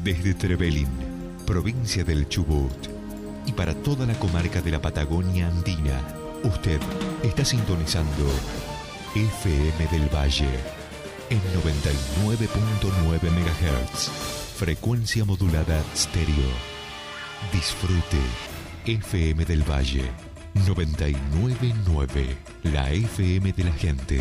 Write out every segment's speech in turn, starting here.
Desde Trevelin, provincia del Chubut, y para toda la comarca de la Patagonia Andina, usted está sintonizando FM del Valle en 99.9 MHz, frecuencia modulada estéreo. Disfrute FM del Valle 99.9, la FM de la gente.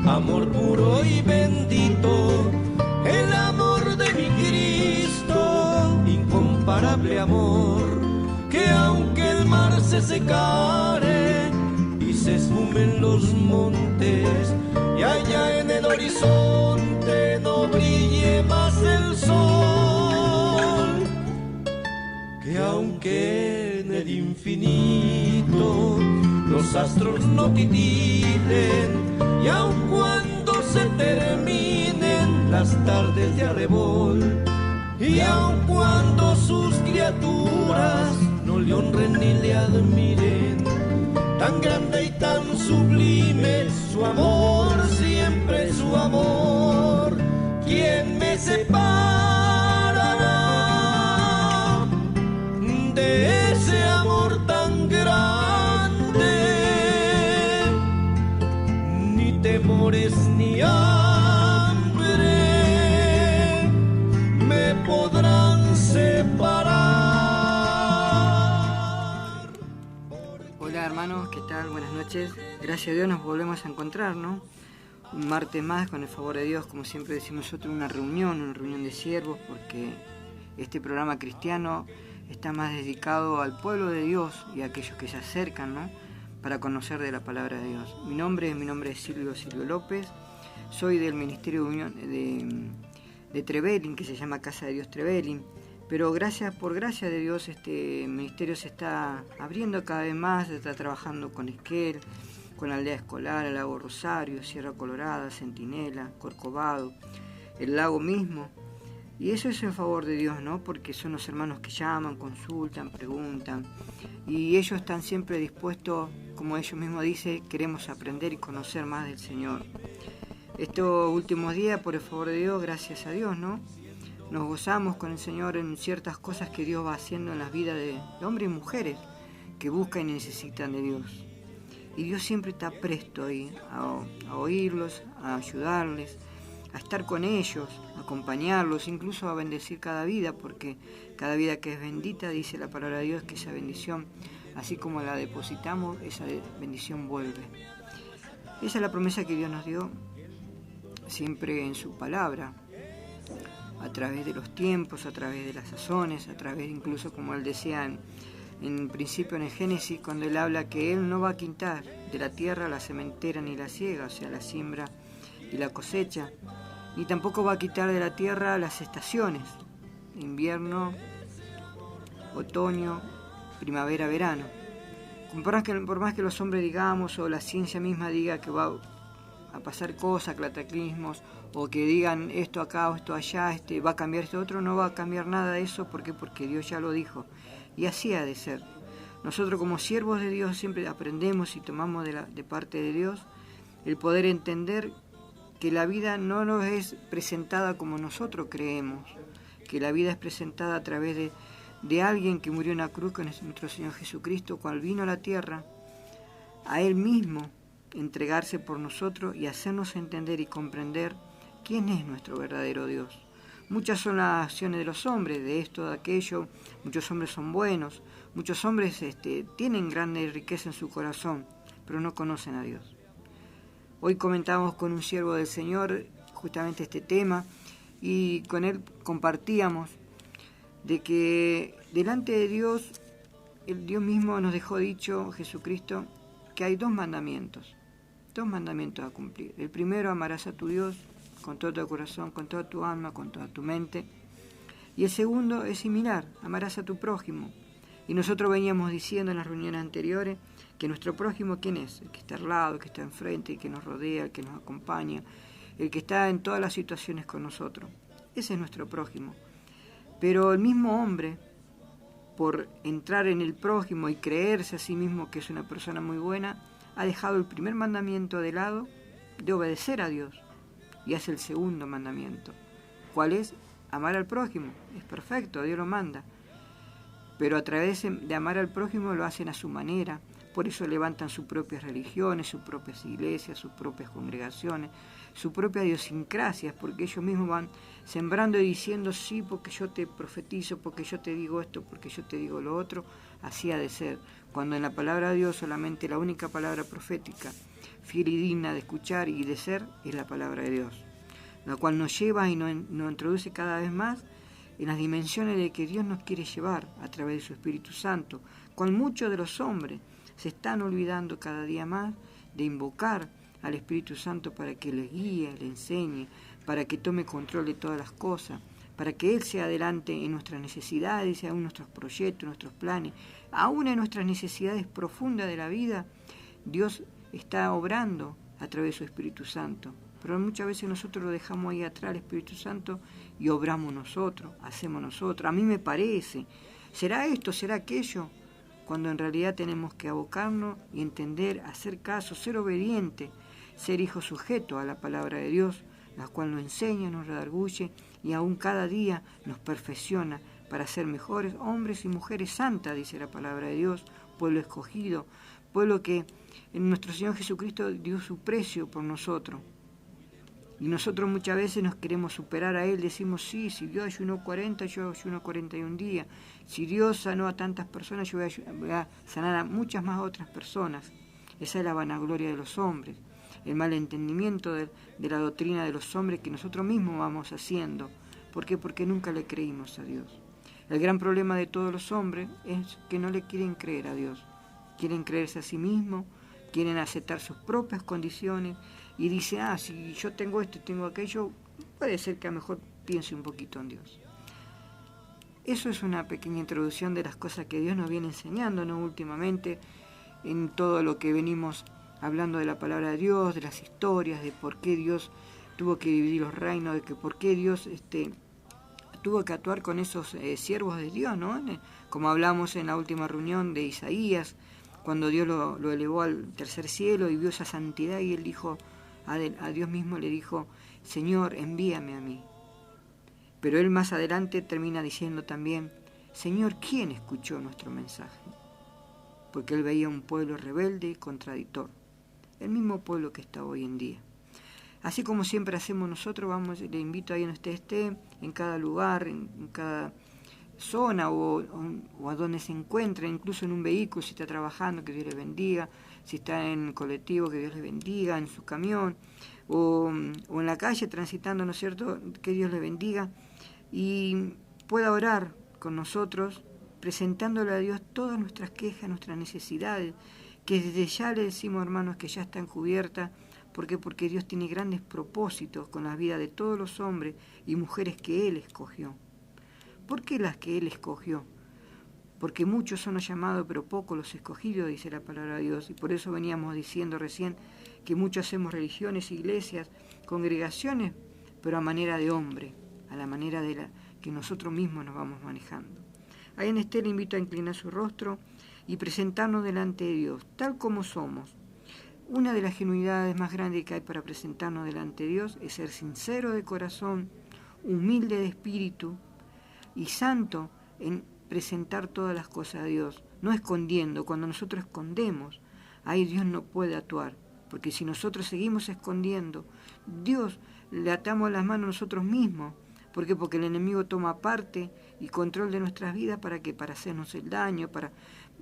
Amor puro y bendito, el amor de mi Cristo, incomparable amor, que aunque el mar se secare y se esfumen los montes, y allá en el horizonte no brille más el sol, que aunque en el infinito los astros no titilen, y aun cuando se terminen las tardes de arrebol, y aun cuando sus criaturas no le honren ni le admiren, tan grande y tan sublime su amor, siempre su amor, ¿quién me separará de ese amor tan grande? Temores ni hambre me podrán separar. Hola hermanos, ¿qué tal? Buenas noches. Gracias a Dios nos volvemos a encontrar, ¿no? Un martes más, con el favor de Dios, como siempre decimos nosotros, una reunión de siervos, porque este programa cristiano está más dedicado al pueblo de Dios y a aquellos que se acercan, ¿no?, para conocer de la palabra de Dios. Mi nombre es Silvio López, soy del Ministerio de Unión de Trevelin, que se llama Casa de Dios Trevelin, pero por gracia de Dios este ministerio se está abriendo cada vez más, está trabajando con Esquel, con la aldea escolar, el lago Rosario, Sierra Colorada, Centinela, Corcovado, el lago mismo, y eso es en favor de Dios, ¿no? Porque son los hermanos que llaman, consultan, preguntan, y ellos están siempre dispuestos, como ellos mismos dicen, queremos aprender y conocer más del Señor. Estos últimos días, por el favor de Dios, gracias a Dios, ¿no?, nos gozamos con el Señor en ciertas cosas que Dios va haciendo en las vidas de hombres y mujeres que buscan y necesitan de Dios. Y Dios siempre está presto ahí a oírlos, a ayudarles, a estar con ellos, a acompañarlos, incluso a bendecir cada vida, porque cada vida que es bendita, dice la palabra de Dios, que esa bendición, así como la depositamos, esa bendición vuelve. Esa es la promesa que Dios nos dio siempre en su palabra, a través de los tiempos, a través de las sazones, a través incluso, como él decía en principio en el Génesis, cuando él habla que él no va a quitar de la tierra la sementera ni la siega, o sea, la siembra y la cosecha, ni tampoco va a quitar de la tierra las estaciones, invierno, otoño, primavera, verano. Por más que los hombres digamos, o la ciencia misma diga que va a pasar cosas, cataclismos, o que digan esto acá o esto allá, va a cambiar esto otro, no va a cambiar nada de eso. ¿Por qué? Porque Dios ya lo dijo, y así ha de ser. Nosotros como siervos de Dios siempre aprendemos y tomamos de parte de Dios el poder entender que la vida no nos es presentada como nosotros creemos, que la vida es presentada a través de alguien que murió en la cruz, que es nuestro Señor Jesucristo, cual vino a la tierra, a Él mismo, entregarse por nosotros y hacernos entender y comprender quién es nuestro verdadero Dios. Muchas son las acciones de los hombres, de esto, de aquello, muchos hombres son buenos, muchos hombres tienen grande riqueza en su corazón, pero no conocen a Dios. Hoy comentábamos con un siervo del Señor justamente este tema, y con él compartíamos de que delante de Dios, el Dios mismo nos dejó dicho, Jesucristo, que hay dos mandamientos a cumplir. El primero, amarás a tu Dios con todo tu corazón, con toda tu alma, con toda tu mente. Y el segundo es similar, amarás a tu prójimo Y nosotros veníamos diciendo en las reuniones anteriores que nuestro prójimo, ¿quién es? El que está al lado, el que está enfrente, el que nos rodea, el que nos acompaña, el que está en todas las situaciones con nosotros. Ese es nuestro prójimo. Pero el mismo hombre, por entrar en el prójimo y creerse a sí mismo que es una persona muy buena, ha dejado el primer mandamiento de lado, de obedecer a Dios, y hace el segundo mandamiento. ¿Cuál es? Amar al prójimo. Es perfecto, Dios lo manda. Pero a través de amar al prójimo lo hacen a su manera. Por eso levantan sus propias religiones, sus propias iglesias, sus propias congregaciones, su propia idiosincrasia, porque ellos mismos van sembrando y diciendo, sí, porque yo te profetizo, porque yo te digo esto, porque yo te digo lo otro. Así ha de ser. Cuando en la palabra de Dios solamente la única palabra profética, fiel y digna de escuchar y de ser, es la palabra de Dios, la cual nos lleva y nos introduce cada vez más en las dimensiones de que Dios nos quiere llevar a través de su Espíritu Santo, con muchos de los hombres se están olvidando cada día más de invocar al Espíritu Santo para que les guíe, le enseñe, para que tome control de todas las cosas, para que Él sea adelante en nuestras necesidades, en nuestros proyectos, nuestros planes, aún en nuestras necesidades profundas de la vida. Dios está obrando a través de su Espíritu Santo, pero muchas veces nosotros lo dejamos ahí atrás al Espíritu Santo y obramos nosotros, hacemos nosotros. A mí me parece, ¿será esto, será aquello? Cuando en realidad tenemos que abocarnos y entender, hacer caso, ser obediente, ser hijo sujeto a la palabra de Dios, la cual nos enseña, nos redarguye y aún cada día nos perfecciona para ser mejores hombres y mujeres santas, dice la palabra de Dios, pueblo escogido, pueblo que en nuestro Señor Jesucristo dio su precio por nosotros. Y nosotros muchas veces nos queremos superar a Él, decimos, sí, si Dios ayunó 40, yo ayuno 41 días. Si Dios sanó a tantas personas, yo voy a sanar a muchas más otras personas. Esa es la vanagloria de los hombres, el mal entendimiento de la doctrina de los hombres que nosotros mismos vamos haciendo. ¿Por qué? Porque nunca le creímos a Dios. El gran problema de todos los hombres es que no le quieren creer a Dios. Quieren creerse a sí mismos, quieren aceptar sus propias condiciones, y dice, si yo tengo esto y tengo aquello, puede ser que a lo mejor piense un poquito en Dios. Eso es una pequeña introducción de las cosas que Dios nos viene enseñando, ¿no? Últimamente, en todo lo que venimos hablando de la palabra de Dios, de las historias, de por qué Dios tuvo que dividir los reinos, de que por qué Dios tuvo que actuar con esos siervos de Dios, ¿no? Como hablamos en la última reunión de Isaías, cuando Dios lo elevó al tercer cielo y vio esa santidad, y él dijo, a Dios mismo le dijo, Señor, envíame a mí. Pero él más adelante termina diciendo también, Señor, ¿quién escuchó nuestro mensaje? Porque él veía un pueblo rebelde y contradictor, el mismo pueblo que está hoy en día. Así como siempre hacemos nosotros, le invito ahí donde usted esté, en cada lugar, en cada zona o a donde se encuentre, incluso en un vehículo, si está trabajando, que Dios le bendiga, si está en el colectivo, que Dios le bendiga, en su camión, o en la calle transitando, ¿no es cierto?, que Dios le bendiga, y pueda orar con nosotros, presentándole a Dios todas nuestras quejas, nuestras necesidades, que desde ya le decimos, hermanos, que ya están cubiertas. ¿Por qué? Porque Dios tiene grandes propósitos con la vida de todos los hombres y mujeres que Él escogió. ¿Por qué las que Él escogió? Porque muchos son los llamados, pero pocos los escogidos, dice la palabra de Dios. Y por eso veníamos diciendo recién que muchos hacemos religiones, iglesias, congregaciones, pero a manera de hombre, a la manera de la que nosotros mismos nos vamos manejando. Ahí en le invito a inclinar su rostro y presentarnos delante de Dios, tal como somos. Una de las genuinidades más grandes que hay para presentarnos delante de Dios es ser sincero de corazón, humilde de espíritu y santo en presentar todas las cosas a Dios, no escondiendo. Cuando nosotros escondemos, ahí Dios no puede actuar, porque si nosotros seguimos escondiendo, Dios le atamos las manos a nosotros mismos. ¿Por qué? Porque el enemigo toma parte y control de nuestras vidas para hacernos el daño, para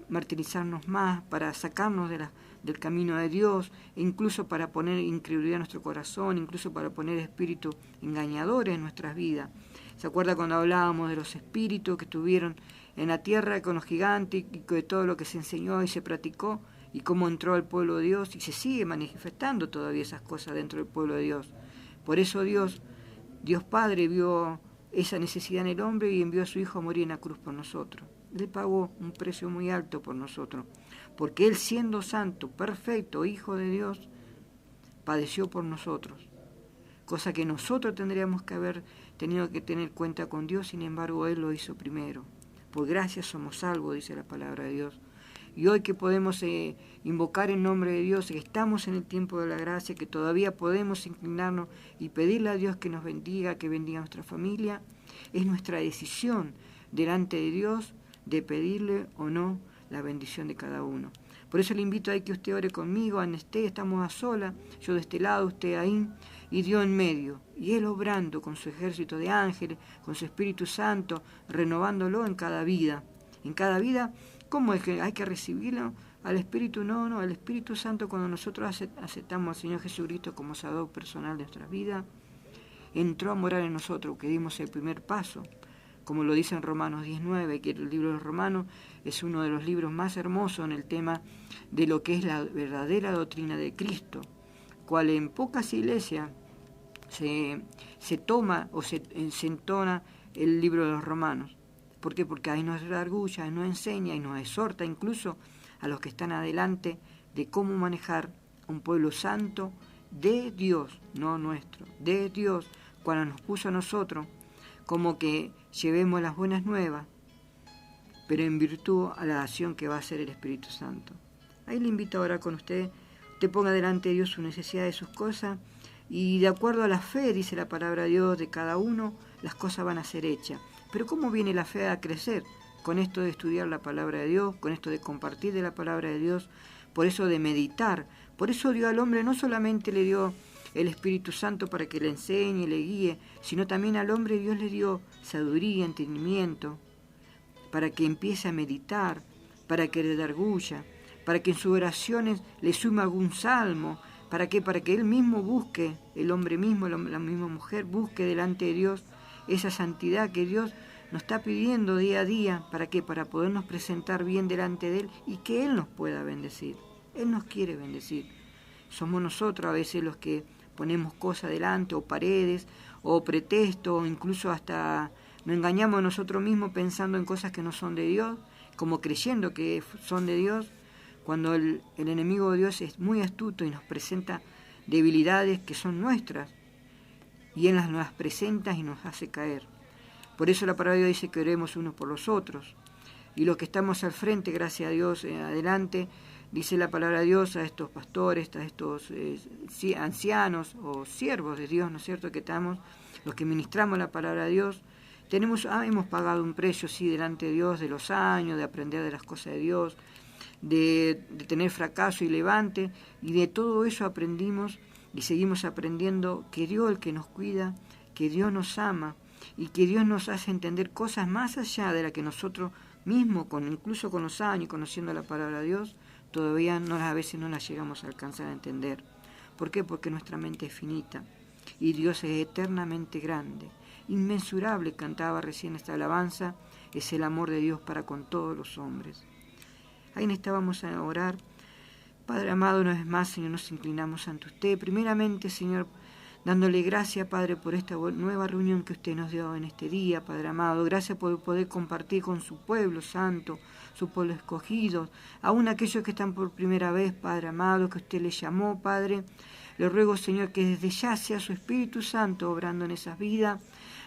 martirizarnos más, para sacarnos del camino de Dios, e incluso para poner incredulidad en nuestro corazón, incluso para poner espíritus engañadores en nuestras vidas. ¿Se acuerda cuando hablábamos de los espíritus que estuvieron en la tierra con los gigantes y de todo lo que se enseñó y se practicó, y cómo entró al pueblo de Dios y se sigue manifestando todavía esas cosas dentro del pueblo de Dios? Por eso Dios Padre vio esa necesidad en el hombre y envió a su Hijo a morir en la cruz por nosotros. Él pagó un precio muy alto por nosotros, porque Él, siendo santo, perfecto, Hijo de Dios, padeció por nosotros, cosa que nosotros tendríamos que haber tenido que tener cuenta con Dios. Sin embargo, Él lo hizo primero. Por gracia somos salvos, dice la palabra de Dios. Y hoy que podemos invocar el nombre de Dios, que estamos en el tiempo de la gracia, que todavía podemos inclinarnos y pedirle a Dios que nos bendiga, que bendiga a nuestra familia, es nuestra decisión delante de Dios de pedirle o no la bendición de cada uno. Por eso le invito a que usted ore conmigo, Anesté, estamos a solas, yo de este lado, usted ahí, y Dios en medio, y Él obrando con su ejército de ángeles, con su Espíritu Santo, renovándolo en cada vida. En cada vida, ¿cómo es que hay que recibirlo? Al Espíritu no, al Espíritu Santo, cuando nosotros aceptamos al Señor Jesucristo como Salvador personal de nuestra vida, entró a morar en nosotros, que dimos el primer paso, como lo dice en Romanos 19, que el libro de los Romanos es uno de los libros más hermosos en el tema de lo que es la verdadera doctrina de Cristo, cual en pocas iglesias se toma o se entona el libro de los Romanos. ¿Por qué? Porque ahí nos redarguya, nos enseña y nos exhorta incluso a los que están adelante de cómo manejar un pueblo santo de Dios, no nuestro, de Dios, cuando nos puso a nosotros como que llevemos las buenas nuevas, pero en virtud a la acción que va a hacer el Espíritu Santo. Ahí le invito a orar con usted. Usted ponga delante de Dios su necesidad de sus cosas, y de acuerdo a la fe, dice la palabra de Dios, de cada uno, las cosas van a ser hechas. Pero ¿cómo viene la fe a crecer? Con esto de estudiar la palabra de Dios, con esto de compartir de la palabra de Dios, por eso de meditar. Por eso Dios al hombre no solamente le dio el Espíritu Santo para que le enseñe y le guíe, sino también al hombre Dios le dio sabiduría, entendimiento, para que empiece a meditar, para que le redarguya, para que en sus oraciones le suma algún salmo. ¿Para qué? Para que él mismo busque, el hombre mismo, la misma mujer, busque delante de Dios esa santidad que Dios nos está pidiendo día a día. ¿Para qué? Para podernos presentar bien delante de Él y que Él nos pueda bendecir. Él nos quiere bendecir. Somos nosotros a veces los que ponemos cosas delante, o paredes, o pretextos, o incluso hasta nos engañamos a nosotros mismos pensando en cosas que no son de Dios, como creyendo que son de Dios, cuando el enemigo de Dios es muy astuto y nos presenta debilidades que son nuestras, y Él las presenta y nos hace caer. Por eso la palabra de Dios dice que oremos unos por los otros, y los que estamos al frente, gracias a Dios, adelante, dice la palabra de Dios a estos pastores, a estos ancianos o siervos de Dios, ¿no es cierto?, que estamos, los que ministramos la palabra de Dios, hemos pagado un precio, sí, delante de Dios, de los años, de aprender de las cosas de Dios, de tener fracaso y levante, y de todo eso aprendimos y seguimos aprendiendo que Dios es el que nos cuida, que Dios nos ama y que Dios nos hace entender cosas más allá de las que nosotros mismos, incluso con los años y conociendo la palabra de Dios, todavía a veces no las llegamos a alcanzar a entender. ¿Por qué? Porque nuestra mente es finita y Dios es eternamente grande, inmensurable. Cantaba recién esta alabanza, es el amor de Dios para con todos los hombres. Ahí necesitábamos a orar. Padre amado, una vez más, Señor, nos inclinamos ante usted. Primeramente, Señor, dándole gracias, Padre, por esta nueva reunión que usted nos dio en este día, Padre amado. Gracias por poder compartir con su pueblo santo, su pueblo escogido, aún aquellos que están por primera vez, Padre amado, que usted les llamó, Padre. Le ruego, Señor, que desde ya sea su Espíritu Santo obrando en esas vidas,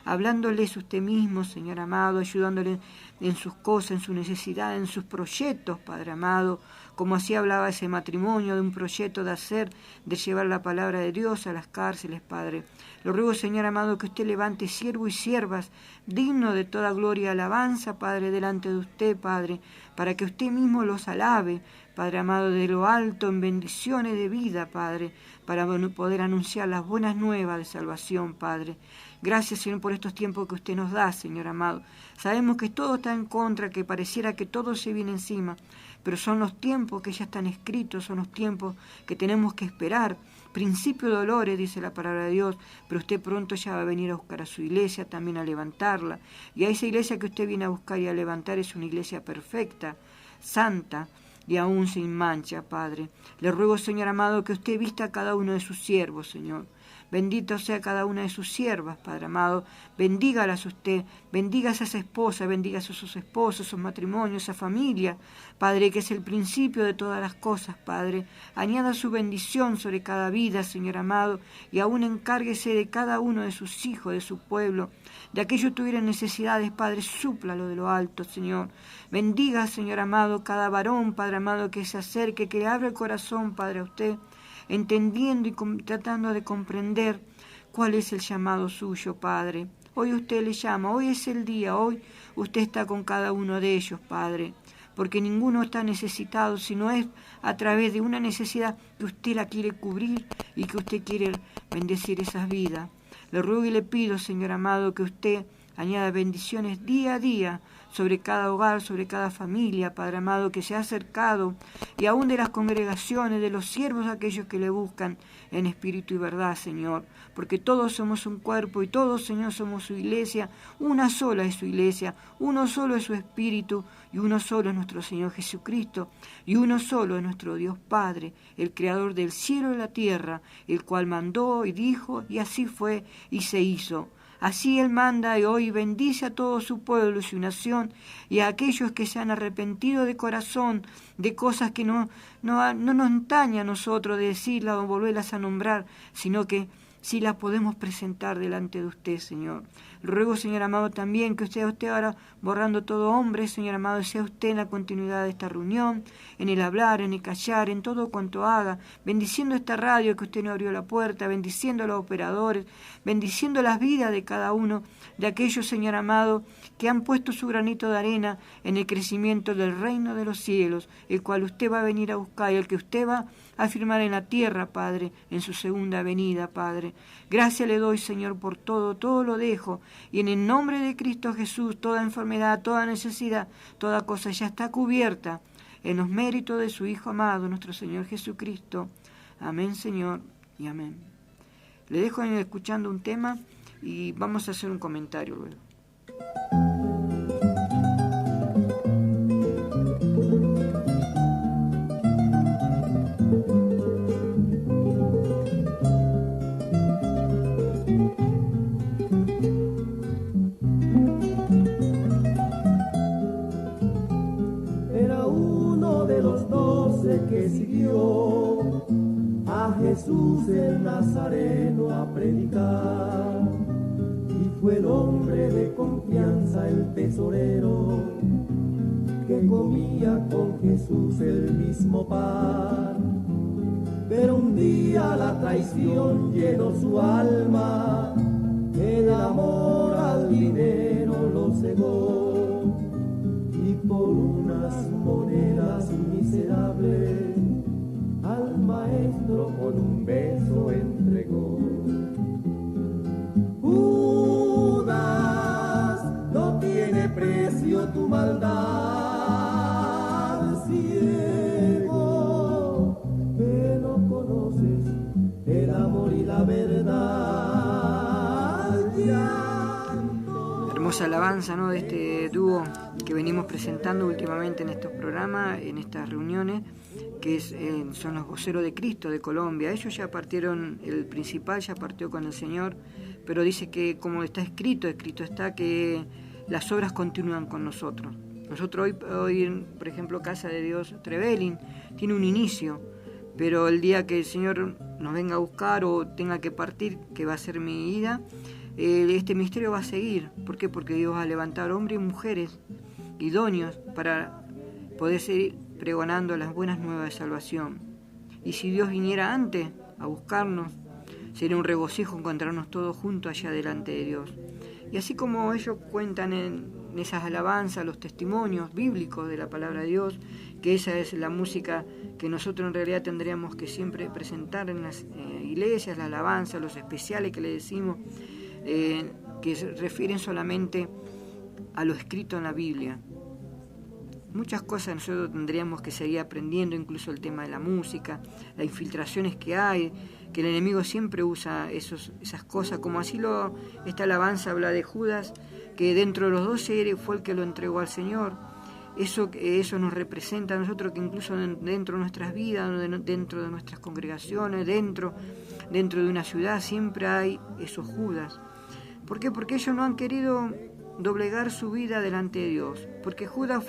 hablándoles usted mismo, Señor amado, ayudándole en sus cosas, en su necesidad, en sus proyectos, Padre amado, como así hablaba ese matrimonio de un proyecto de llevar la palabra de Dios a las cárceles, Padre. Le ruego, Señor amado, que usted levante siervos y siervas dignos de toda gloria y alabanza, Padre, delante de usted, Padre, para que usted mismo los alabe, Padre amado, de lo alto, en bendiciones de vida, Padre, para poder anunciar las buenas nuevas de salvación, Padre. Gracias, Señor, por estos tiempos que usted nos da, Señor amado. Sabemos que todo está en contra, que pareciera que todo se viene encima, pero son los tiempos que ya están escritos, son los tiempos que tenemos que esperar. Principio de dolores, dice la palabra de Dios, pero usted pronto ya va a venir a buscar a su iglesia, también a levantarla. Y a esa iglesia que usted viene a buscar y a levantar es una iglesia perfecta, santa, y aún sin mancha, Padre. Le ruego, Señor amado, que usted vista a cada uno de sus siervos, Señor. Bendito sea cada una de sus siervas, Padre amado. Bendígalas usted, bendiga a esas esposas, bendiga a sus esposos, sus matrimonios, esa familia, Padre, que es el principio de todas las cosas, Padre. Añada su bendición sobre cada vida, Señor amado, y aún encárguese de cada uno de sus hijos, de su pueblo. De aquellos que tuvieran necesidades, Padre, súplalo de lo alto, Señor. Bendiga, Señor amado, cada varón, Padre amado, que se acerque, que le abra el corazón, Padre, a usted, entendiendo y tratando de comprender cuál es el llamado suyo, Padre. Hoy usted le llama, hoy es el día, hoy usted está con cada uno de ellos, Padre, porque ninguno está necesitado, sino es a través de una necesidad que usted la quiere cubrir y que usted quiere bendecir esas vidas. Le ruego y le pido, Señor amado, que usted añada bendiciones día a día sobre cada hogar, sobre cada familia, Padre amado, que se ha acercado, y aún de las congregaciones, de los siervos, aquellos que le buscan en espíritu y verdad, Señor, porque todos somos un cuerpo y todos, Señor, somos su iglesia. Una sola es su iglesia, uno solo es su espíritu, y uno solo es nuestro Señor Jesucristo, y uno solo es nuestro Dios Padre, el Creador del cielo y la tierra, el cual mandó y dijo, y así fue y se hizo. Así Él manda y hoy bendice a todo su pueblo y su nación, y a aquellos que se han arrepentido de corazón de cosas que no nos antaña a nosotros de decirlas o volverlas a nombrar, sino que sí las podemos presentar delante de usted, Señor. Ruego, Señor amado, también que usted ahora borrando todo hombre, Señor amado, sea usted en la continuidad de esta reunión, en el hablar, en el callar, en todo cuanto haga, bendiciendo esta radio que usted nos abrió la puerta, bendiciendo a los operadores, bendiciendo las vidas de cada uno de aquellos, Señor amado, que han puesto su granito de arena en el crecimiento del reino de los cielos, el cual usted va a venir a buscar y el que usted va a firmar en la tierra, Padre, en su segunda venida, Padre. Gracias le doy, Señor, por todo lo dejo, y en el nombre de Cristo Jesús, toda enfermedad, toda necesidad, toda cosa ya está cubierta en los méritos de su Hijo amado, nuestro Señor Jesucristo. Amén, Señor, y amén. Le dejo escuchando un tema y vamos a hacer un comentario luego. Que siguió a Jesús el Nazareno a predicar, y fue el hombre de confianza, el tesorero, que comía con Jesús el mismo pan. Pero un día la traición llenó su alma, el amor al dinero lo cegó, y por unas monedas miserables al maestro con un beso entregó. Judas, no tiene precio tu maldad, ciego, que no conoces el amor y la verdad. Hermosa alabanza, ¿no?, de este dúo que venimos presentando últimamente en estos programas, en estas reuniones, que son los voceros de Cristo de Colombia. Ellos ya partieron, el principal ya partió con el Señor, pero dice que como está escrito está que las obras continúan con nosotros. Nosotros hoy, por ejemplo, Casa de Dios Trevelin tiene un inicio, pero el día que el Señor nos venga a buscar o tenga que partir, que va a ser mi ida, este ministerio va a seguir. ¿Por qué? Porque Dios va a levantar hombres y mujeres idóneos para poder seguir pregonando las buenas nuevas de salvación. Y si Dios viniera antes a buscarnos, sería un regocijo encontrarnos todos juntos allá delante de Dios. Y así como ellos cuentan en esas alabanzas, los testimonios bíblicos de la palabra de Dios, que esa es la música que nosotros en realidad tendríamos que siempre presentar en las iglesias, la alabanza, los especiales que le decimos, que se refieren solamente a lo escrito en la Biblia. Muchas cosas nosotros tendríamos que seguir aprendiendo, incluso el tema de la música, las infiltraciones que hay, que el enemigo siempre usa esas cosas, como así esta alabanza habla de Judas, que dentro de los 12 fue el que lo entregó al Señor. Eso nos representa a nosotros, que incluso dentro de nuestras vidas, dentro de nuestras congregaciones, dentro dentro de una ciudad siempre hay esos Judas. ¿Por qué? Porque ellos no han querido doblegar su vida delante de Dios. Porque Judas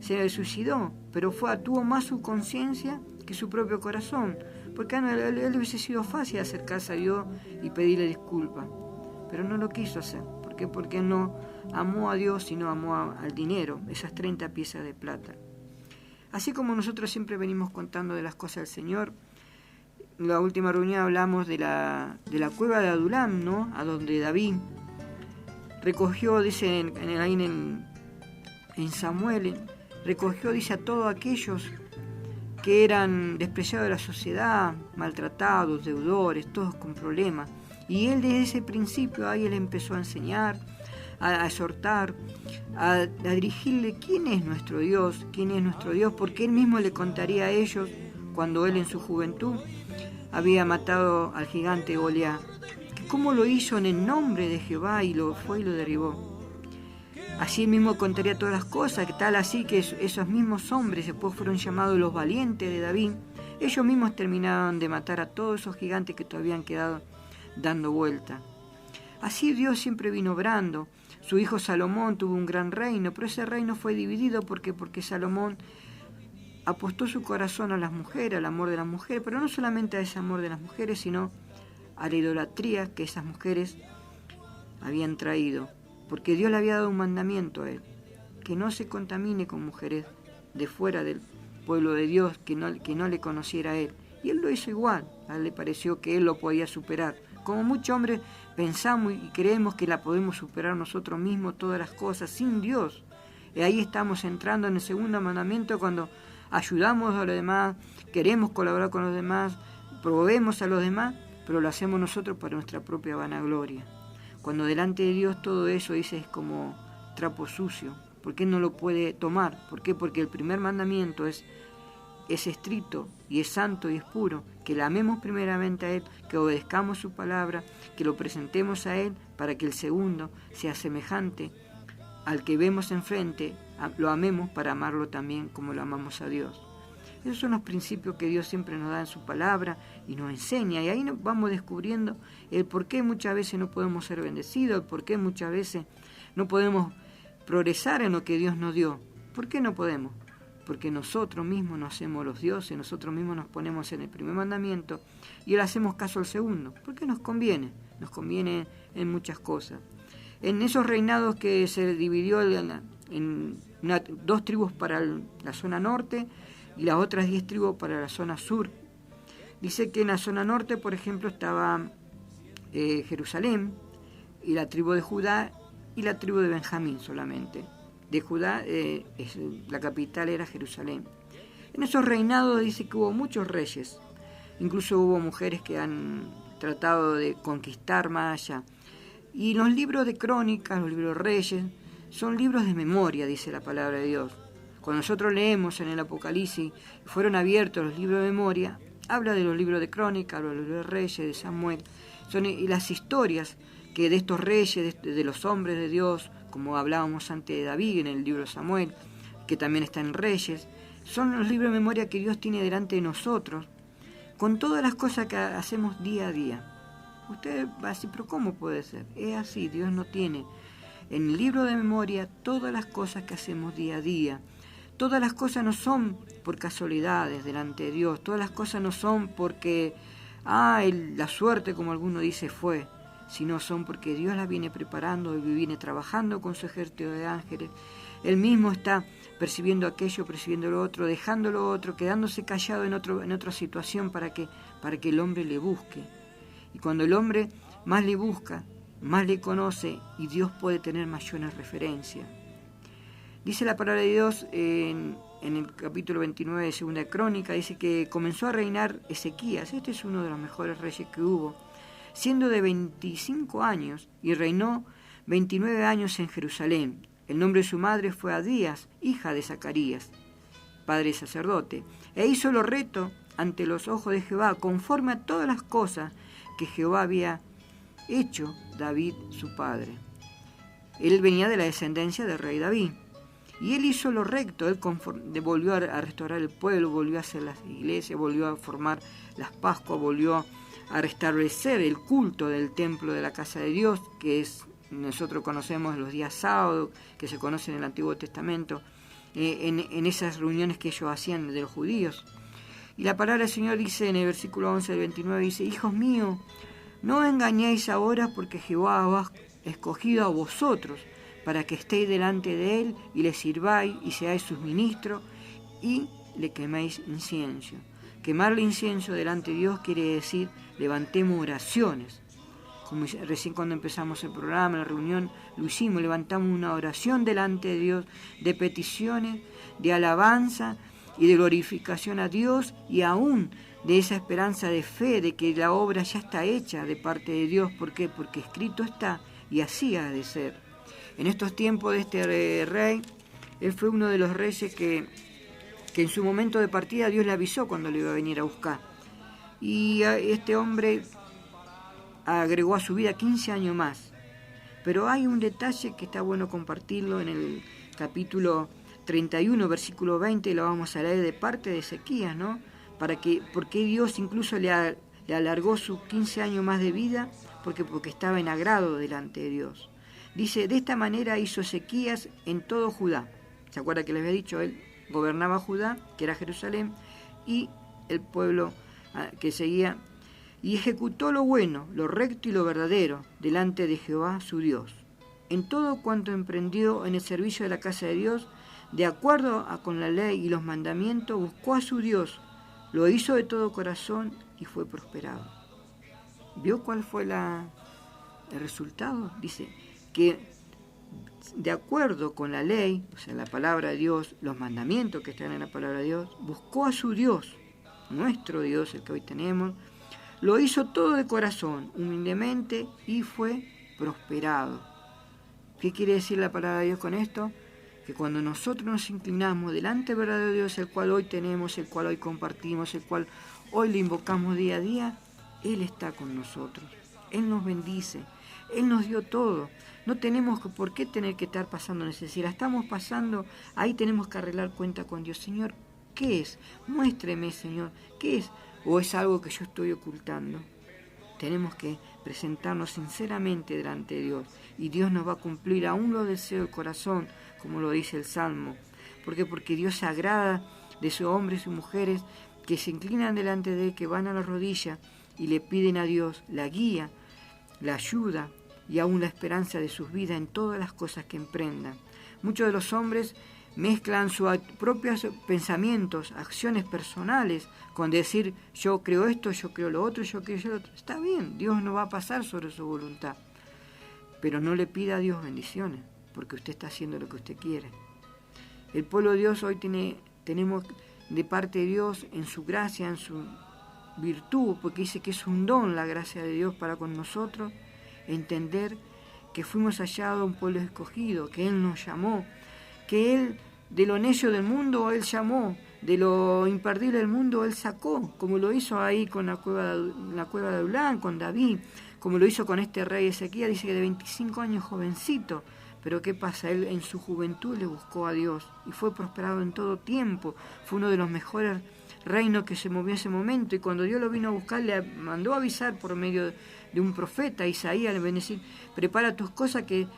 se suicidó, pero tuvo más su conciencia que su propio corazón. Porque a él hubiese sido fácil acercarse a Dios y pedirle disculpas. Pero no lo quiso hacer. ¿Por qué? Porque él no amó a Dios, sino amó al dinero, esas 30 piezas de plata. Así como nosotros siempre venimos contando de las cosas del Señor, en la última reunión hablamos de la cueva de Adulam, ¿no? A donde David recogió, dice en Samuel, recogió, dice, a todos aquellos que eran despreciados de la sociedad, maltratados, deudores, todos con problemas. Y él desde ese principio ahí él empezó a enseñar, a exhortar, a dirigirle quién es nuestro Dios, porque él mismo le contaría a ellos cuando él en su juventud había matado al gigante Goliat, que cómo lo hizo en el nombre de Jehová y lo derribó. Así mismo contaría todas las cosas, que tal así que esos mismos hombres después fueron llamados los valientes de David. Ellos mismos terminaron de matar a todos esos gigantes que todavía han quedado dando vuelta. Así Dios siempre vino obrando. Su hijo Salomón tuvo un gran reino, pero ese reino fue dividido porque Salomón apostó su corazón a las mujeres, al amor de las mujeres, pero no solamente a ese amor de las mujeres, sino a la idolatría que esas mujeres habían traído. Porque Dios le había dado un mandamiento a él, que no se contamine con mujeres de fuera del pueblo de Dios, que no le conociera a él. Y él lo hizo igual, a él le pareció que él lo podía superar. Como muchos hombres pensamos y creemos que la podemos superar nosotros mismos, todas las cosas, sin Dios. Y ahí estamos entrando en el segundo mandamiento cuando ayudamos a los demás, queremos colaborar con los demás, proveemos a los demás, pero lo hacemos nosotros para nuestra propia vanagloria. Cuando delante de Dios todo eso, dice, es como trapo sucio. ¿Por qué no lo puede tomar? ¿Por qué? Porque el primer mandamiento es estricto y es santo y es puro, que le amemos primeramente a Él, que obedezcamos su palabra, que lo presentemos a Él para que el segundo sea semejante al que vemos enfrente, lo amemos para amarlo también como lo amamos a Dios. Esos son los principios que Dios siempre nos da en su palabra y nos enseña, y ahí nos vamos descubriendo el por qué muchas veces no podemos ser bendecidos, el por qué muchas veces no podemos progresar en lo que Dios nos dio. ¿Por qué no podemos? Porque nosotros mismos nos hacemos los dioses, nosotros mismos nos ponemos en el primer mandamiento y le hacemos caso al segundo, porque nos conviene en muchas cosas. En esos reinados que se dividió en 2 tribus para la zona norte y las otras 10 tribus para la zona sur, dice que en la zona norte, por ejemplo, estaba Jerusalén y la tribu de Judá y la tribu de Benjamín solamente. De Judá, la capital era Jerusalén. En esos reinados dice que hubo muchos reyes, incluso hubo mujeres que han tratado de conquistar más allá. Y los libros de crónicas, los libros de reyes, son libros de memoria, dice la palabra de Dios. Cuando nosotros leemos en el Apocalipsis, fueron abiertos los libros de memoria, habla de los libros de crónicas, los libros de reyes, de Samuel, son las historias que de estos reyes, de los hombres de Dios, como hablábamos antes de David en el libro de Samuel, que también está en Reyes, son los libros de memoria que Dios tiene delante de nosotros, con todas las cosas que hacemos día a día. Usted va a decir, pero ¿cómo puede ser? Es así, Dios no tiene en el libro de memoria todas las cosas que hacemos día a día. Todas las cosas no son por casualidades delante de Dios, todas las cosas no son porque, la suerte, como alguno dice, fue, sino son porque Dios las viene preparando y viene trabajando con su ejército de ángeles. Él mismo está percibiendo aquello, percibiendo lo otro, dejando lo otro, quedándose callado en otra situación para que el hombre le busque. Y cuando el hombre más le busca, más le conoce, y Dios puede tener mayores referencias. Dice la palabra de Dios en el capítulo 29 de Segunda Crónica, dice que comenzó a reinar Ezequías. Este es uno de los mejores reyes que hubo, siendo de 25 años, y reinó 29 años en Jerusalén. El nombre de su madre fue Abías, hija de Zacarías, padre sacerdote, e hizo lo recto ante los ojos de Jehová, conforme a todas las cosas que Jehová había hecho David su padre. Él venía de la descendencia del rey David. Y él hizo lo recto, él volvió a restaurar el pueblo, volvió a hacer las iglesias, volvió a formar las Pascuas, volvió a restablecer el culto del templo de la casa de Dios, que nosotros conocemos los días sábados, que se conocen en el Antiguo Testamento, en esas reuniones que ellos hacían de los judíos. Y la palabra del Señor dice en el versículo 11 del 29, dice: hijos míos, no engañéis ahora, porque Jehová os ha escogido a vosotros, para que estéis delante de él y le sirváis y seáis sus ministros y le queméis incienso. Quemarle incienso delante de Dios quiere decir levantemos oraciones. Como recién cuando empezamos el programa, la reunión, lo hicimos, levantamos una oración delante de Dios, de peticiones, de alabanza y de glorificación a Dios, y aún de esa esperanza de fe, de que la obra ya está hecha de parte de Dios. ¿Por qué? Porque escrito está, y así ha de ser. En estos tiempos de este rey, él fue uno de los reyes que en su momento de partida Dios le avisó cuando le iba a venir a buscar. Y este hombre agregó a su vida 15 años más. Pero hay un detalle que está bueno compartirlo en el capítulo 31, versículo 20, lo vamos a leer de parte de Ezequías, ¿no? Porque Dios incluso le alargó sus 15 años más de vida, porque estaba en agrado delante de Dios. Dice: de esta manera hizo Ezequías en todo Judá. ¿Se acuerda que les había dicho? Él gobernaba Judá, que era Jerusalén, y el pueblo que seguía, y ejecutó lo bueno, lo recto y lo verdadero delante de Jehová su Dios. En todo cuanto emprendió en el servicio de la casa de Dios, de acuerdo con la ley y los mandamientos, buscó a su Dios, lo hizo de todo corazón y fue prosperado. ¿Vio cuál fue el resultado? Dice que de acuerdo con la ley, o sea, la palabra de Dios, los mandamientos que están en la palabra de Dios, buscó a su Dios, nuestro Dios, el que hoy tenemos, lo hizo todo de corazón, humildemente, y fue prosperado. ¿Qué quiere decir la palabra de Dios con esto? Que cuando nosotros nos inclinamos delante del verdadero Dios, el cual hoy tenemos, el cual hoy compartimos, el cual hoy le invocamos día a día, Él está con nosotros, Él nos bendice, Él nos dio todo. No tenemos por qué tener que estar pasando necesidad. Estamos pasando, ahí tenemos que arreglar cuenta con Dios. Señor, ¿qué es? Muéstreme, Señor, ¿qué es? ¿O es algo que yo estoy ocultando? Tenemos que presentarnos sinceramente delante de Dios, y Dios nos va a cumplir aún los deseos del corazón, como lo dice el Salmo. ¿Por qué? Porque Dios se agrada de sus hombres y mujeres que se inclinan delante de Él, que van a la rodilla y le piden a Dios la guía, la ayuda y aún la esperanza de sus vidas en todas las cosas que emprendan. Muchos de los hombres mezclan sus propios pensamientos, acciones personales, con decir yo creo esto, yo creo lo otro, yo creo lo otro. Está bien, Dios no va a pasar sobre su voluntad, pero no le pida a Dios bendiciones, porque usted está haciendo lo que usted quiere. El pueblo de Dios hoy tenemos de parte de Dios, en su gracia, en su virtud, porque dice que es un don la gracia de Dios para con nosotros, entender que fuimos hallados un pueblo escogido, que Él nos llamó, que Él de lo necio del mundo Él llamó, de lo imperdible del mundo Él sacó, como lo hizo ahí con la cueva de Adulán, con David, como lo hizo con este rey Ezequías. Dice que de 25 años jovencito, pero ¿qué pasa? Él en su juventud le buscó a Dios y fue prosperado en todo tiempo. Fue uno de los mejores reinos que se movió en ese momento, y cuando Dios lo vino a buscar le mandó a avisar por medio de un profeta, Isaías, le decir: prepara tus cosas que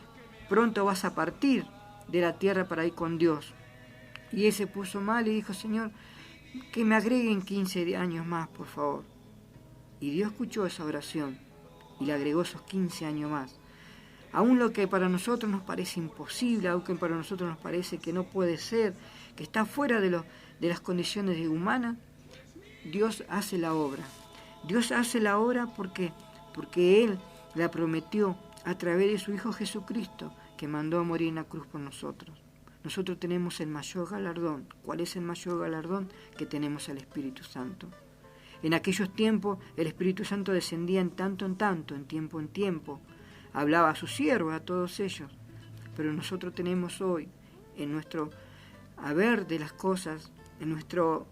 pronto vas a partir de la tierra para ir con Dios. Y él se puso mal y dijo: Señor, que me agreguen 15 años más, por favor. Y Dios escuchó esa oración y le agregó esos 15 años más. Aún lo que para nosotros nos parece imposible, aunque para nosotros nos parece que no puede ser, que está fuera de las condiciones humanas, Dios hace la obra. Dios hace la obra porque Él la prometió a través de su Hijo Jesucristo, que mandó a morir en la cruz por nosotros. Nosotros tenemos el mayor galardón. ¿Cuál es el mayor galardón? Que tenemos al Espíritu Santo. En aquellos tiempos el Espíritu Santo descendía en tanto, en tiempo, hablaba a sus siervos, a todos ellos. Pero nosotros tenemos hoy, en nuestro haber de las cosas, en nuestro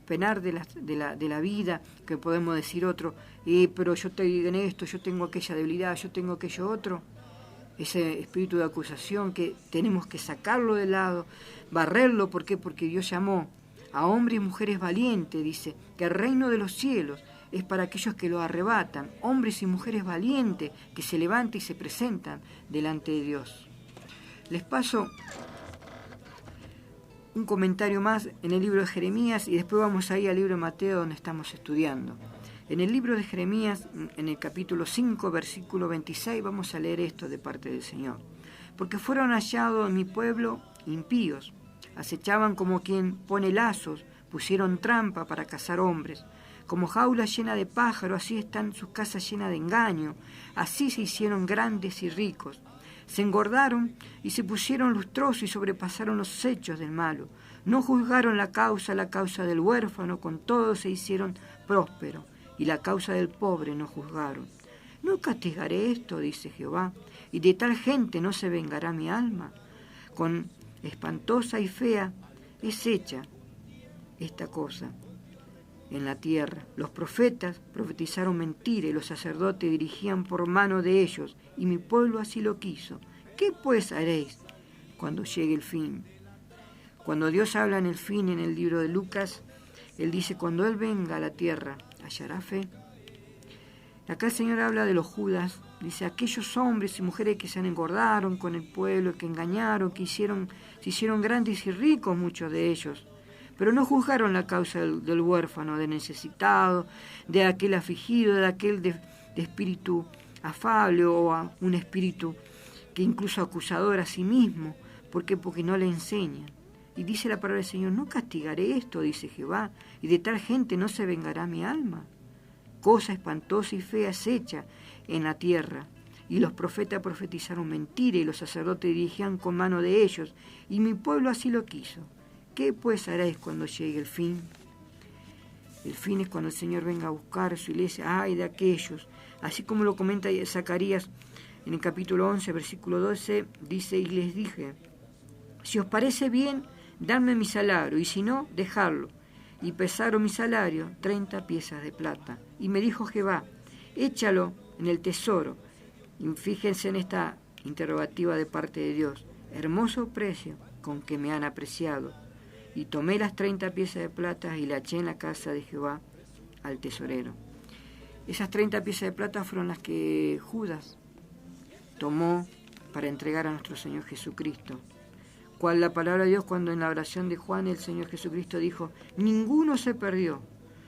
penar de la vida, que podemos decir otro, pero yo estoy en esto, yo tengo aquella debilidad, yo tengo aquello otro. ese espíritu de acusación que tenemos que sacarlo de lado, barrerlo. ¿Por qué? Porque Dios llamó a hombres y mujeres valientes, dice, que el reino de los cielos es para aquellos que lo arrebatan, hombres y mujeres valientes que se levantan y se presentan delante de Dios. Les paso un comentario más en el libro de Jeremías y después vamos ahí al libro de Mateo donde estamos estudiando. En el libro de Jeremías, en el capítulo 5, versículo 26, vamos a leer esto de parte del Señor. Porque fueron hallados en mi pueblo impíos, acechaban como quien pone lazos, pusieron trampa para cazar hombres. Como jaula llena de pájaros, así están sus casas llenas de engaño, así se hicieron grandes y ricos. Se engordaron y se pusieron lustrosos y sobrepasaron los hechos del malo. No juzgaron la causa del huérfano, con todo se hicieron prósperos, y la causa del pobre no juzgaron. No castigaré esto, dice Jehová, y de tal gente no se vengará mi alma. Con espantosa y fea es hecha esta cosa en la tierra. Los profetas profetizaron mentira y los sacerdotes dirigían por mano de ellos, y mi pueblo así lo quiso. ¿Qué pues haréis cuando llegue el fin? Cuando Dios habla en el fin, en el libro de Lucas, Él dice, cuando Él venga a la tierra, ¿hallará fe? Acá el Señor habla de los Judas, dice, aquellos hombres y mujeres que se engordaron con el pueblo, que engañaron, que se hicieron grandes y ricos muchos de ellos, pero no juzgaron la causa del huérfano, del necesitado, de aquel afligido, de aquel de espíritu afable o a un espíritu que incluso acusador a sí mismo. ¿Por qué? Porque no le enseñan. Y dice la palabra del Señor, no castigaré esto, dice Jehová, y de tal gente no se vengará mi alma. Cosa espantosa y fea es hecha en la tierra. Y los profetas profetizaron mentira, y los sacerdotes dirigían con mano de ellos, y mi pueblo así lo quiso. ¿Qué pues haréis cuando llegue el fin? El fin es cuando el Señor venga a buscar a su iglesia. ¡Ay de aquellos! Así como lo comenta Zacarías en el capítulo 11, versículo 12, dice, y les dije, si os parece bien, dadme mi salario, y si no, dejadlo. Y pesaron mi salario, 30 piezas de plata. Y me dijo Jehová, échalo en el tesoro. Y fíjense en esta interrogativa de parte de Dios. Hermoso precio con que me han apreciado. Y tomé las 30 piezas de plata y la eché en la casa de Jehová al tesorero. Esas 30 piezas de plata fueron las que Judas tomó para entregar a nuestro Señor Jesucristo. Cual la palabra de Dios cuando en la oración de Juan el Señor Jesucristo dijo, ninguno se perdió,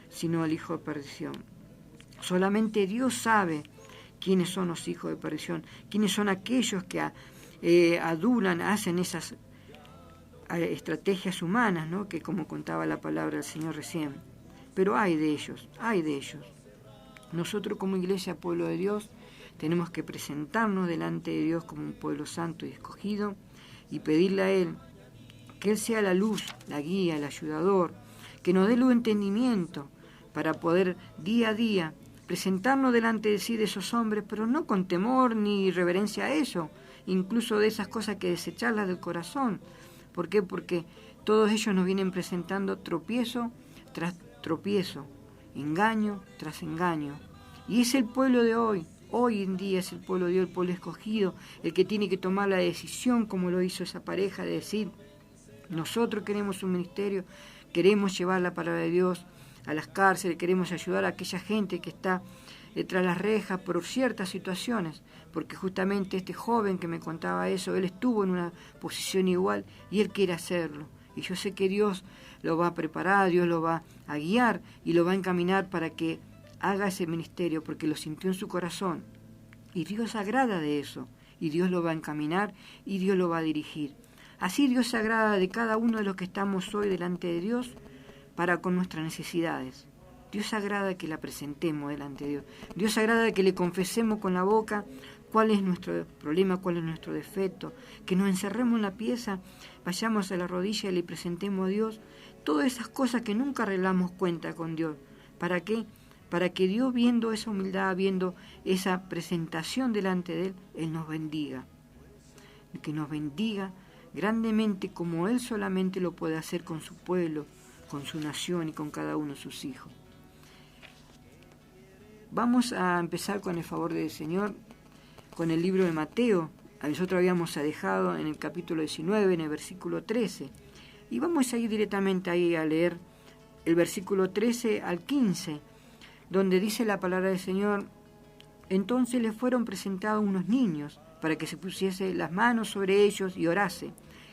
sino el hijo de perdición. Solamente Dios sabe quiénes son los hijos de perdición, quiénes son aquellos que adulan, hacen esas estrategias humanas, ¿no? Que como contaba la palabra del Señor recién. Pero hay de ellos. Nosotros como iglesia, pueblo de Dios, tenemos que presentarnos delante de Dios como un pueblo santo y escogido y pedirle a Él que Él sea la luz, la guía, el ayudador, que nos dé luz entendimiento para poder día a día presentarnos delante de sí de esos hombres, pero no con temor ni reverencia a eso, incluso de esas cosas que desecharlas del corazón. ¿Por qué? Porque todos ellos nos vienen presentando tropiezo tras tropiezo, engaño tras engaño. Y es el pueblo de hoy en día es el pueblo de Dios, el pueblo escogido, el que tiene que tomar la decisión, como lo hizo esa pareja, de decir, nosotros queremos un ministerio, queremos llevar la palabra de Dios a las cárceles, queremos ayudar a aquella gente que está detrás de las rejas por ciertas situaciones, porque justamente este joven que me contaba eso, él estuvo en una posición igual y él quiere hacerlo. Y yo sé que Dios lo va a preparar, Dios lo va a guiar y lo va a encaminar para que haga ese ministerio, porque lo sintió en su corazón. Y Dios se agrada de eso, y Dios lo va a encaminar y Dios lo va a dirigir. Así Dios se agrada de cada uno de los que estamos hoy delante de Dios para con nuestras necesidades. Dios se agrada que la presentemos delante de Dios. Dios se agrada que le confesemos con la boca cuál es nuestro problema, cuál es nuestro defecto, que nos encerremos en la pieza, vayamos a la rodilla y le presentemos a Dios todas esas cosas que nunca arreglamos cuenta con Dios. ¿Para qué? Para que Dios, viendo esa humildad, viendo esa presentación delante de Él nos bendiga. Que nos bendiga grandemente como Él solamente lo puede hacer con su pueblo, con su nación y con cada uno de sus hijos. Vamos a empezar con el favor del Señor, con el libro de Mateo, nosotros habíamos dejado en el capítulo 19, en el versículo 13. Y vamos a ir directamente ahí a leer el versículo 13 al 15, donde dice la palabra del Señor: entonces les fueron presentados unos niños para que se pusiese las manos sobre ellos y orase.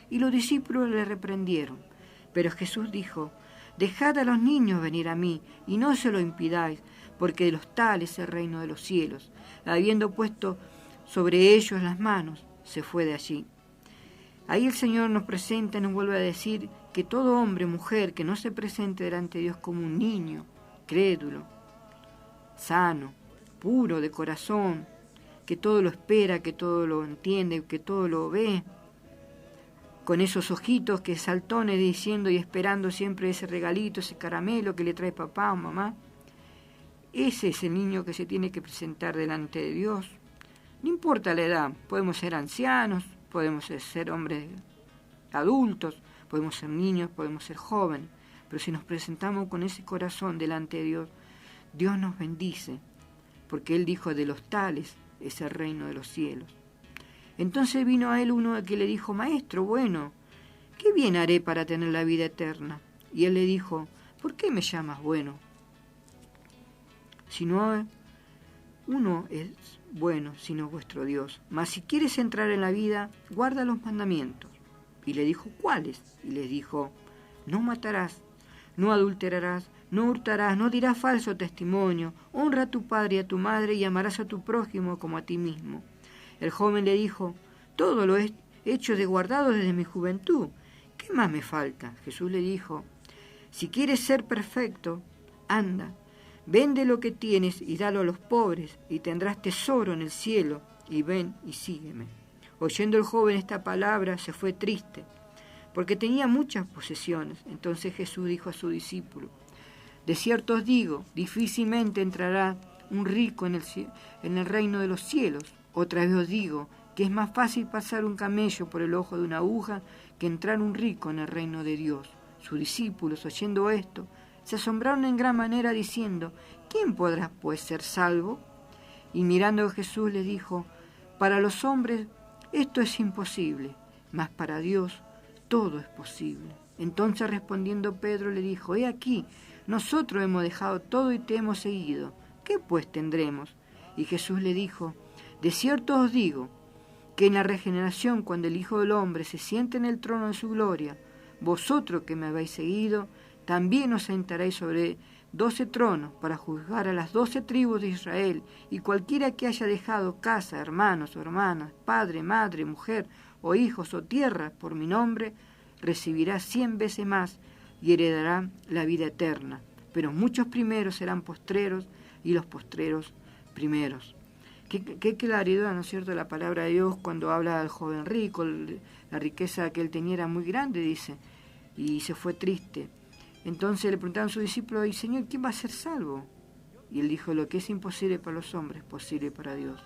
Y los discípulos le reprendieron. Pero Jesús dijo: dejad a los niños venir a mí, y no se lo impidáis, porque de los tales es el reino de los cielos. Habiendo puesto sobre ellos las manos, se fue de allí. Ahí el Señor nos presenta y nos vuelve a decir que todo hombre o mujer que no se presente delante de Dios como un niño, crédulo, sano, puro de corazón, que todo lo espera, que todo lo entiende, que todo lo ve, con esos ojitos que saltones diciendo y esperando siempre ese regalito, ese caramelo que le trae papá o mamá, ese es el niño que se tiene que presentar delante de Dios. No importa la edad, podemos ser ancianos, podemos ser hombres adultos, podemos ser niños, podemos ser jóvenes, pero si nos presentamos con ese corazón delante de Dios, Dios nos bendice, porque Él dijo: de los tales es el reino de los cielos. Entonces vino a él uno que le dijo: maestro, bueno, ¿qué bien haré para tener la vida eterna? Y él le dijo: ¿por qué me llamas bueno? Si no uno es bueno, sino vuestro Dios. Mas si quieres entrar en la vida, guarda los mandamientos. Y le dijo: ¿cuáles? Y le dijo: no matarás, no adulterarás, no hurtarás, no dirás falso testimonio, honra a tu padre y a tu madre, y amarás a tu prójimo como a ti mismo. El joven le dijo: todo lo he hecho de guardado desde mi juventud. ¿Qué más me falta? Jesús le dijo: si quieres ser perfecto, anda, vende lo que tienes y dalo a los pobres, y tendrás tesoro en el cielo, y ven y sígueme. Oyendo el joven esta palabra, se fue triste, porque tenía muchas posesiones. Entonces Jesús dijo a su discípulo: de cierto os digo, difícilmente entrará un rico en el reino de los cielos. Otra vez os digo que es más fácil pasar un camello por el ojo de una aguja que entrar un rico en el reino de Dios. Sus discípulos, oyendo esto, se asombraron en gran manera, diciendo: ¿quién podrá pues ser salvo? Y mirando a Jesús les dijo: para los hombres esto es imposible, mas para Dios todo es posible. Entonces respondiendo Pedro le dijo: he aquí, nosotros hemos dejado todo y te hemos seguido. ¿Qué pues tendremos? Y Jesús le dijo: de cierto os digo, que en la regeneración, cuando el Hijo del Hombre se siente en el trono de su gloria, vosotros que me habéis seguido, también os sentaréis sobre 12 tronos para juzgar a las 12 tribus de Israel, y cualquiera que haya dejado casa, hermanos o hermanas, padre, madre, mujer, o hijos o tierra por mi nombre, recibirá 100 veces más y heredará la vida eterna. Pero muchos primeros serán postreros, y los postreros primeros. Qué claridad, ¿no es cierto?, la palabra de Dios cuando habla del joven rico. La riqueza que él tenía era muy grande, dice, y se fue triste. Entonces le preguntaron a sus discípulos: y Señor, ¿quién va a ser salvo? Y él dijo: lo que es imposible para los hombres, es posible para Dios.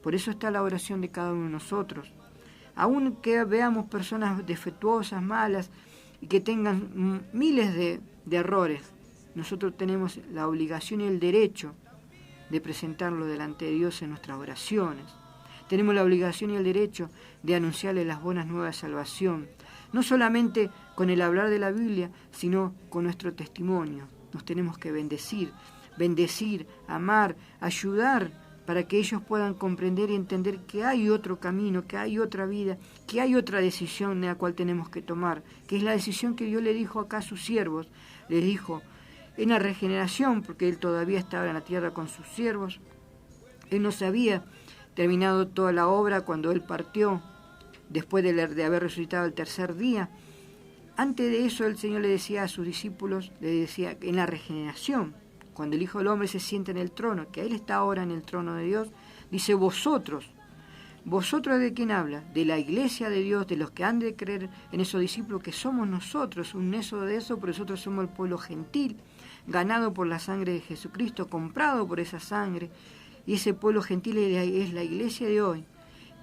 Por eso está la oración de cada uno de nosotros. Aun que veamos personas defectuosas, malas, y que tengan miles de errores, nosotros tenemos la obligación y el derecho de presentarlo delante de Dios en nuestras oraciones. Tenemos la obligación y el derecho de anunciarle las buenas nuevas de salvación, no solamente con el hablar de la Biblia, sino con nuestro testimonio. Nos tenemos que bendecir, amar, ayudar, para que ellos puedan comprender y entender que hay otro camino, que hay otra vida, que hay otra decisión en la cual tenemos que tomar, que es la decisión que Dios le dijo acá a sus siervos. Les dijo, en la regeneración, porque Él todavía estaba en la tierra con sus siervos, Él no se había terminado toda la obra cuando Él partió, después de haber resucitado el tercer día. Antes de eso el Señor le decía a sus discípulos, le decía, en la regeneración, cuando el Hijo del Hombre se siente en el trono, que Él está ahora en el trono de Dios, dice vosotros ¿de quién habla? De la iglesia de Dios, de los que han de creer en esos discípulos, que somos nosotros, un neso de eso, pero nosotros somos el pueblo gentil, ganado por la sangre de Jesucristo, comprado por esa sangre, y ese pueblo gentil es la iglesia de hoy,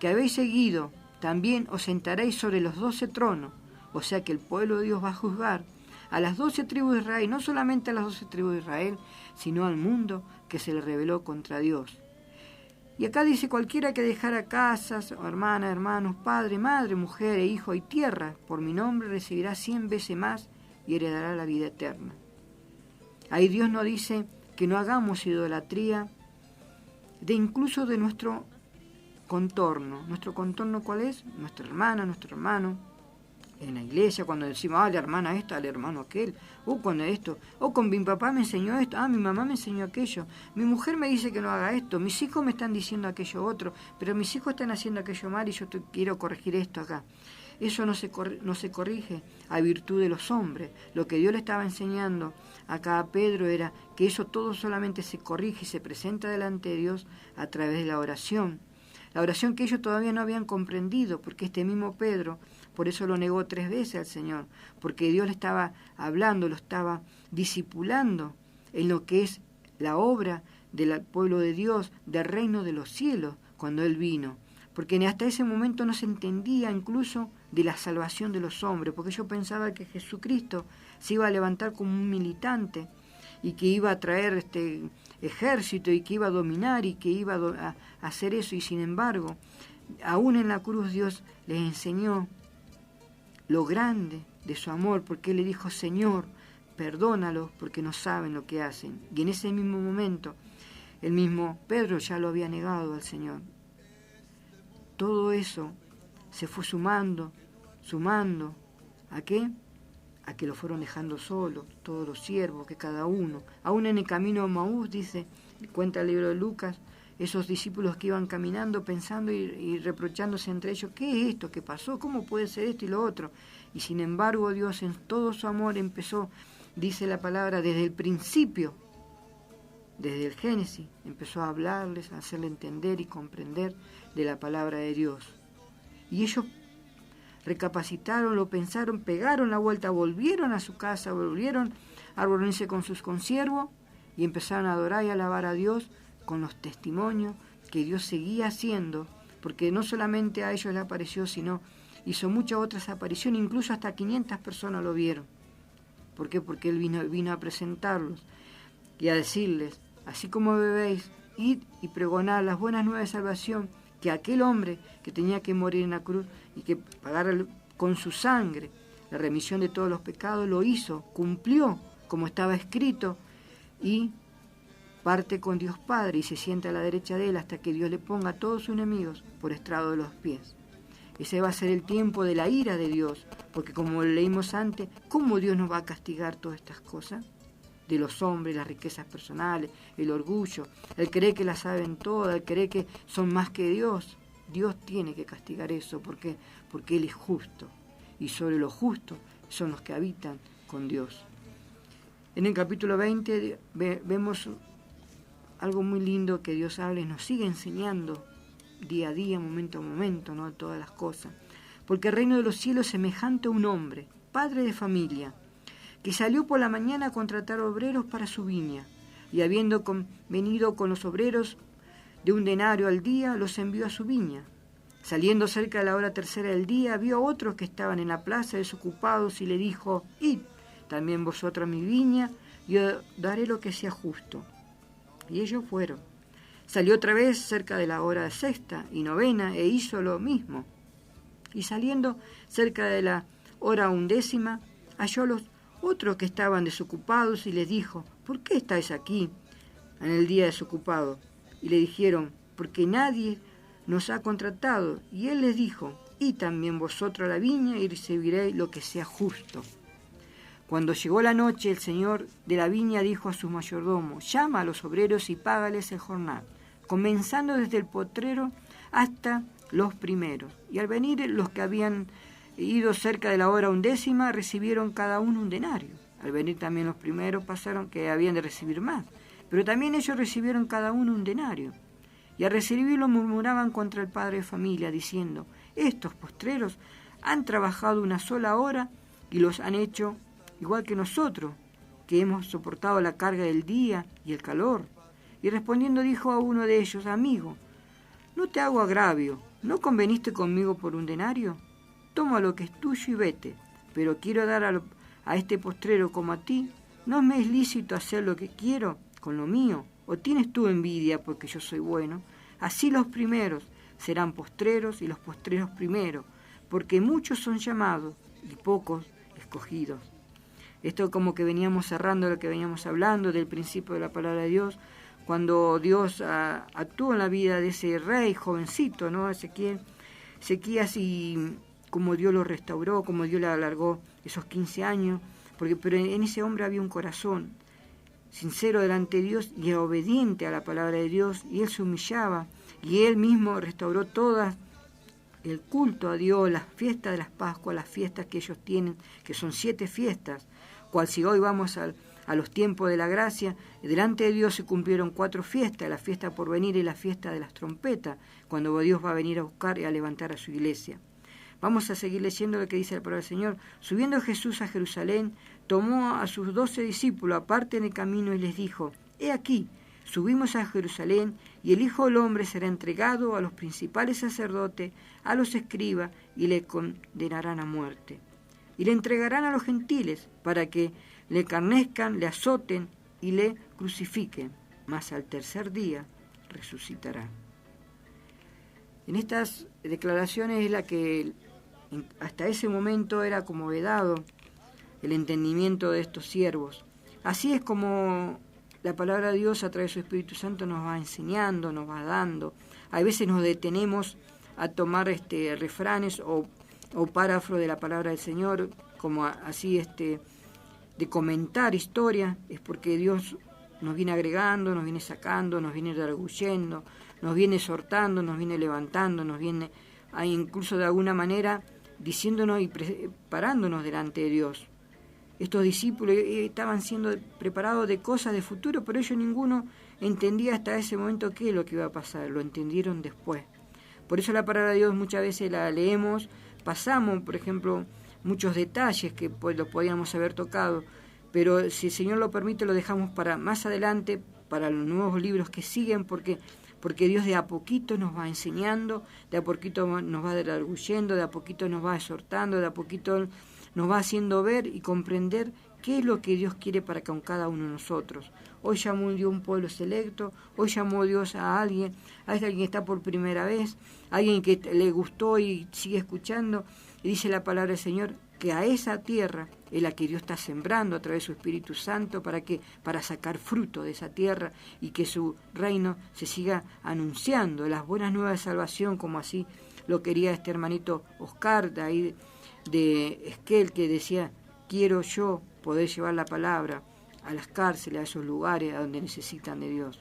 que habéis seguido, también os sentaréis sobre los 12 tronos, o sea que el pueblo de Dios va a juzgar a las 12 tribus de Israel, no solamente a las 12 tribus de Israel, sino al mundo que se le rebeló contra Dios. Y acá dice: cualquiera que dejara casas, hermanas, hermanos, padre, madre, mujer, hijo y tierra, por mi nombre recibirá 100 veces más y heredará la vida eterna. Ahí Dios nos dice que no hagamos idolatría incluso de nuestro contorno. ¿Nuestro contorno cuál es? Nuestra hermana, nuestro hermano. En la iglesia, cuando decimos, la hermana esta, al hermano aquel, cuando esto, con mi papá me enseñó esto, mi mamá me enseñó aquello, mi mujer me dice que no haga esto, mis hijos me están diciendo aquello otro, pero mis hijos están haciendo aquello mal y yo quiero corregir esto acá. Eso no se corrige a virtud de los hombres. Lo que Dios le estaba enseñando acá a Pedro era que eso todo solamente se corrige y se presenta delante de Dios a través de la oración. La oración que ellos todavía no habían comprendido, porque este mismo Pedro, por eso lo negó 3 veces al Señor, porque Dios le estaba hablando, lo estaba discipulando en lo que es la obra del pueblo de Dios, del reino de los cielos, cuando Él vino. Porque hasta ese momento no se entendía incluso de la salvación de los hombres, porque yo pensaba que Jesucristo se iba a levantar como un militante y que iba a traer este ejército y que iba a dominar y que iba a hacer eso, y sin embargo, aún en la cruz Dios les enseñó lo grande de su amor, porque Él le dijo: Señor, perdónalos porque no saben lo que hacen. Y en ese mismo momento, el mismo Pedro ya lo había negado al Señor. Todo eso se fue sumando, ¿a qué? A que lo fueron dejando solo, todos los siervos, que cada uno, aún en el camino a Maús, dice, cuenta el libro de Lucas, esos discípulos que iban caminando pensando y reprochándose entre ellos: ¿qué es esto? ¿Qué pasó? ¿Cómo puede ser esto y lo otro? Y sin embargo Dios en todo su amor empezó, dice la palabra, desde el principio, desde el Génesis, empezó a hablarles, a hacerle entender y comprender de la palabra de Dios. Y ellos recapacitaron, lo pensaron, pegaron la vuelta, volvieron a su casa, volvieron a reunirse con sus consiervos y empezaron a adorar y alabar a Dios con los testimonios que Dios seguía haciendo, porque no solamente a ellos le apareció, sino hizo muchas otras apariciones, incluso hasta 500 personas lo vieron. ¿Por qué? Porque Él vino a presentarlos y a decirles: así como bebéis, id y pregonad las buenas nuevas de salvación, que aquel hombre que tenía que morir en la cruz y que pagara con su sangre la remisión de todos los pecados, lo hizo, cumplió como estaba escrito, y parte con Dios Padre y se sienta a la derecha de Él hasta que Dios le ponga a todos sus enemigos por estrado de los pies. Ese va a ser el tiempo de la ira de Dios, porque como leímos antes, ¿cómo Dios nos va a castigar todas estas cosas? De los hombres, las riquezas personales, el orgullo, el creer que la saben todas, el creer que son más que Dios. Dios tiene que castigar eso, porque Él es justo, y sobre lo justo son los que habitan con Dios. En el capítulo 20 vemos algo muy lindo que Dios habla y nos sigue enseñando día a día, momento a momento, ¿no? Todas las cosas. Porque el reino de los cielos es semejante a un hombre, padre de familia, que salió por la mañana a contratar obreros para su viña, y habiendo venido con los obreros de 1 denario al día, los envió a su viña. Saliendo cerca de la hora 3:00 del día, vio a otros que estaban en la plaza desocupados y le dijo: id también vosotros a mi viña, y os daré lo que sea justo. Y ellos fueron. Salió otra vez cerca de la hora 6ª y 9ª e hizo lo mismo. Y saliendo cerca de la hora 11ª, halló los otros que estaban desocupados y les dijo: ¿por qué estáis aquí en el día desocupado? Y le dijeron: porque nadie nos ha contratado. Y él les dijo: id también vosotros a la viña y recibiréis lo que sea justo. Cuando llegó la noche, el señor de la viña dijo a su mayordomo: llama a los obreros y págales el jornal, comenzando desde el potrero hasta los primeros. Y al venir los que habían ido cerca de la hora 11ª, recibieron cada uno 1 denario. Al venir también los primeros pasaron que habían de recibir más, pero también ellos recibieron cada uno 1 denario. Y al recibirlo murmuraban contra el padre de familia, diciendo: estos postreros han trabajado 1 sola hora y los han hecho igual que nosotros, que hemos soportado la carga del día y el calor. Y respondiendo dijo a uno de ellos: amigo, no te hago agravio, ¿no conveniste conmigo por 1 denario? Toma lo que es tuyo y vete, pero quiero dar a este postrero como a ti. ¿No me es lícito hacer lo que quiero con lo mío? ¿O tienes tú envidia porque yo soy bueno? Así los primeros serán postreros y los postreros primeros, porque muchos son llamados y pocos escogidos. Esto como que veníamos cerrando lo que veníamos hablando del principio de la palabra de Dios, cuando Dios actuó en la vida de ese rey jovencito, ¿no? Ezequías, y como Dios lo restauró, como Dios le alargó esos 15 años, pero en ese hombre había un corazón sincero delante de Dios y obediente a la palabra de Dios, y él se humillaba, y él mismo restauró todas el culto a Dios, las fiestas de las Pascuas, las fiestas que ellos tienen, que son 7 fiestas, cual si hoy vamos a los tiempos de la gracia, delante de Dios se cumplieron 4 fiestas, la fiesta por venir y la fiesta de las trompetas, cuando Dios va a venir a buscar y a levantar a su iglesia. Vamos a seguir leyendo lo que dice la palabra del Señor. Subiendo Jesús a Jerusalén, tomó a sus 12 discípulos aparte en el camino y les dijo: He aquí, subimos a Jerusalén, y el Hijo del Hombre será entregado a los principales sacerdotes, a los escribas, y le condenarán a muerte. Y le entregarán a los gentiles, para que le carnezcan, le azoten y le crucifiquen, mas al tercer día resucitará. En estas declaraciones es la que hasta ese momento era como vedado el entendimiento de estos siervos. Así es como la palabra de Dios a través de su Espíritu Santo nos va enseñando, nos va dando. A veces nos detenemos a tomar refranes o párrafos de la palabra del Señor, como así de comentar historia, es porque Dios nos viene agregando, nos viene sacando, nos viene redarguyendo, nos viene exhortando, nos viene levantando, nos viene incluso de alguna manera diciéndonos y preparándonos delante de Dios. Estos discípulos estaban siendo preparados de cosas de futuro, pero ellos ninguno entendía hasta ese momento qué es lo que iba a pasar, lo entendieron después. Por eso la palabra de Dios muchas veces la leemos, pasamos, por ejemplo, muchos detalles que pues los podíamos haber tocado, pero si el Señor lo permite lo dejamos para más adelante, para los nuevos libros que siguen, porque Dios de a poquito nos va enseñando, de a poquito nos va redarguyendo, de a poquito nos va exhortando, de a poquito nos va haciendo ver y comprender qué es lo que Dios quiere para con cada uno de nosotros. Hoy llamó Dios a un pueblo selecto, hoy llamó Dios a alguien que está por primera vez, a alguien que le gustó y sigue escuchando, y dice la palabra del Señor que a esa tierra es la que Dios está sembrando a través de su Espíritu Santo, para sacar fruto de esa tierra y que su reino se siga anunciando, las buenas nuevas de salvación, como así lo quería este hermanito Oscar de ahí de Esquel, que decía: quiero yo poder llevar la palabra a las cárceles, a esos lugares a donde necesitan de Dios.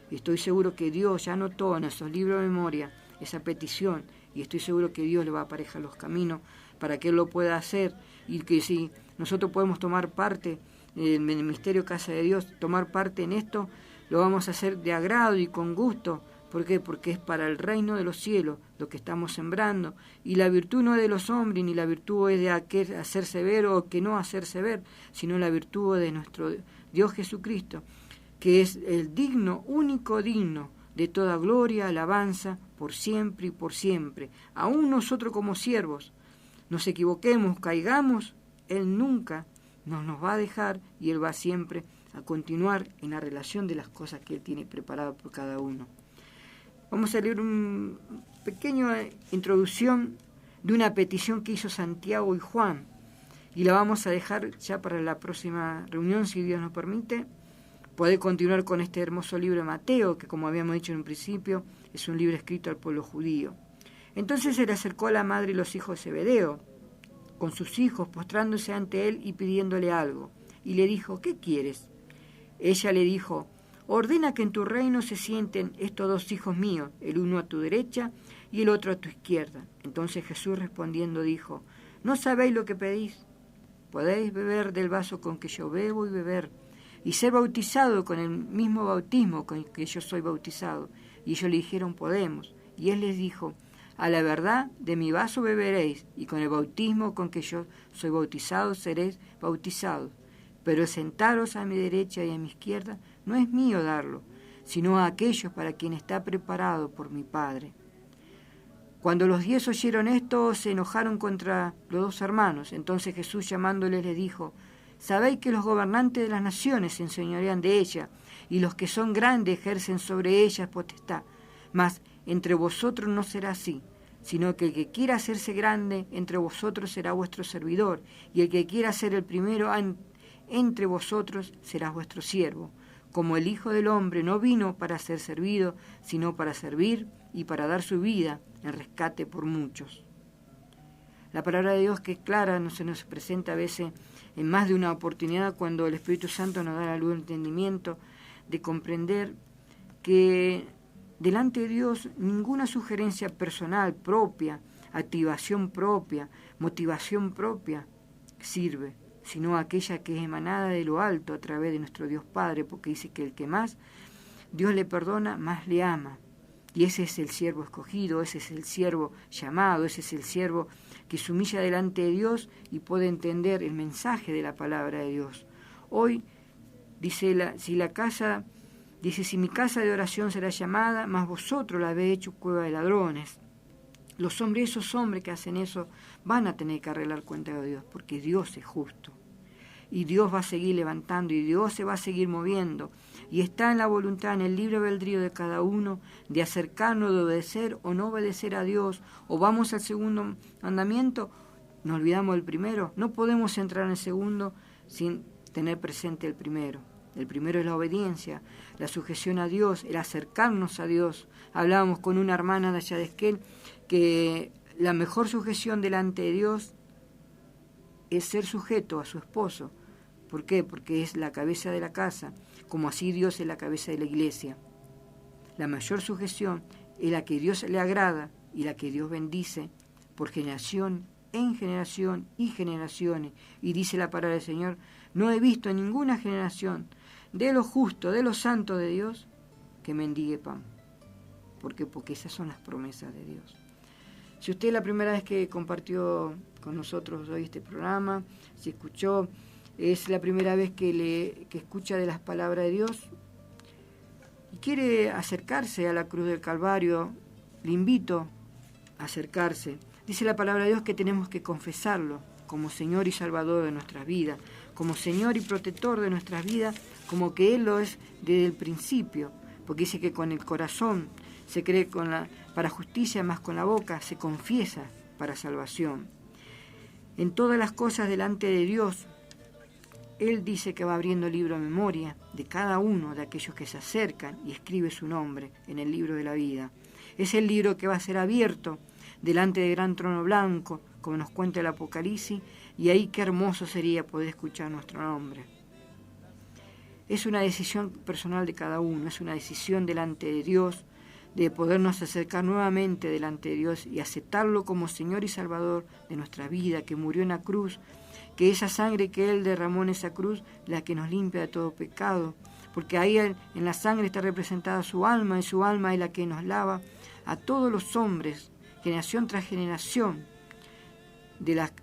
Y estoy seguro que Dios ya anotó en esos libros de memoria esa petición, y estoy seguro que Dios le va a aparejar los caminos para que Él lo pueda hacer, y que si nosotros podemos tomar parte en el ministerio Casa de Dios, tomar parte en esto, lo vamos a hacer de agrado y con gusto. ¿Por qué? Porque es para el reino de los cielos lo que estamos sembrando, y la virtud no es de los hombres, ni la virtud es de aquel hacerse ver o que no hacerse ver, sino la virtud de nuestro Dios Jesucristo, que es el digno, único digno de toda gloria, alabanza, por siempre y por siempre. Aún nosotros como siervos, nos equivoquemos, caigamos, Él nunca nos va a dejar, y Él va siempre a continuar en la relación de las cosas que Él tiene preparadas por cada uno. Vamos a leer una pequeña introducción de una petición que hizo Santiago y Juan, y la vamos a dejar ya para la próxima reunión, si Dios nos permite, poder continuar con este hermoso libro de Mateo, que como habíamos dicho en un principio, es un libro escrito al pueblo judío. Entonces se le acercó a la madre y los hijos de Zebedeo, con sus hijos, postrándose ante él y pidiéndole algo. Y le dijo: ¿qué quieres? Ella le dijo: ordena que en tu reino se sienten estos 2 hijos míos, el uno a tu derecha y el otro a tu izquierda. Entonces Jesús respondiendo dijo: ¿no sabéis lo que pedís? Podéis beber del vaso con que yo bebo y beber, y ser bautizado con el mismo bautismo con que yo soy bautizado. Y ellos le dijeron: podemos. Y él les dijo: a la verdad, de mi vaso beberéis, y con el bautismo con que yo soy bautizado seréis bautizados. Pero el sentaros a mi derecha y a mi izquierda no es mío darlo, sino a aquellos para quien está preparado por mi Padre. Cuando los 10 oyeron esto, se enojaron contra los 2 hermanos. Entonces Jesús, llamándoles, les dijo: sabéis que los gobernantes de las naciones se enseñorean de ellas, y los que son grandes ejercen sobre ellas potestad. Mas entre vosotros no será así, sino que el que quiera hacerse grande entre vosotros será vuestro servidor, y el que quiera ser el primero entre vosotros será vuestro siervo. Como el Hijo del Hombre no vino para ser servido, sino para servir y para dar su vida en rescate por muchos. La palabra de Dios, que es clara, no se nos presenta a veces en más de una oportunidad cuando el Espíritu Santo nos da la luz de entendimiento, de comprender que delante de Dios ninguna sugerencia personal propia, activación propia, motivación propia sirve, sino aquella que es emanada de lo alto a través de nuestro Dios Padre, porque dice que el que más Dios le perdona, más le ama. Y ese es el siervo escogido, ese es el siervo llamado, ese es el siervo que se humilla delante de Dios y puede entender el mensaje de la palabra de Dios. Hoy, dice, si mi casa de oración será llamada, mas vosotros la habéis hecho cueva de ladrones. Esos hombres que hacen eso, van a tener que arreglar cuenta de Dios, porque Dios es justo. Y Dios va a seguir levantando, y Dios se va a seguir moviendo. Y está en la voluntad, en el libre albedrío de cada uno, de acercarnos, de obedecer o no obedecer a Dios. O vamos al segundo mandamiento, nos olvidamos del primero. No podemos entrar en el segundo sin tener presente el primero. El primero es la obediencia, la sujeción a Dios, el acercarnos a Dios. Hablábamos con una hermana de allá de Esquel que la mejor sujeción delante de Dios es ser sujeto a su esposo. ¿Por qué? Porque es la cabeza de la casa, como así Dios es la cabeza de la iglesia. La mayor sujeción es la que Dios le agrada y la que Dios bendice por generación en generación y generaciones. Y dice la palabra del Señor, no he visto en ninguna generación de los justos, de los santos de Dios, que mendigue pan. ¿Por qué? Porque esas son las promesas de Dios. Si usted es la primera vez que compartió con nosotros hoy este programa, si escuchó, es la primera vez que escucha de las palabras de Dios y quiere acercarse a la cruz del Calvario, le invito a acercarse. Dice la palabra de Dios que tenemos que confesarlo como Señor y Salvador de nuestras vidas, como Señor y protector de nuestras vidas, como que Él lo es desde el principio, porque dice que con el corazón se cree para justicia, más con la boca se confiesa para salvación. En todas las cosas delante de Dios, Él dice que va abriendo el libro de memoria de cada uno de aquellos que se acercan y escribe su nombre en el libro de la vida. Es el libro que va a ser abierto delante del gran trono blanco, como nos cuenta el Apocalipsis, y ahí qué hermoso sería poder escuchar nuestro nombre. Es una decisión personal de cada uno, es una decisión delante de Dios, de podernos acercar nuevamente delante de Dios y aceptarlo como Señor y Salvador de nuestra vida, que murió en la cruz, que esa sangre que Él derramó en esa cruz, la que nos limpia de todo pecado, porque ahí en la sangre está representada su alma, y su alma es la que nos lava a todos los hombres, generación tras generación, de las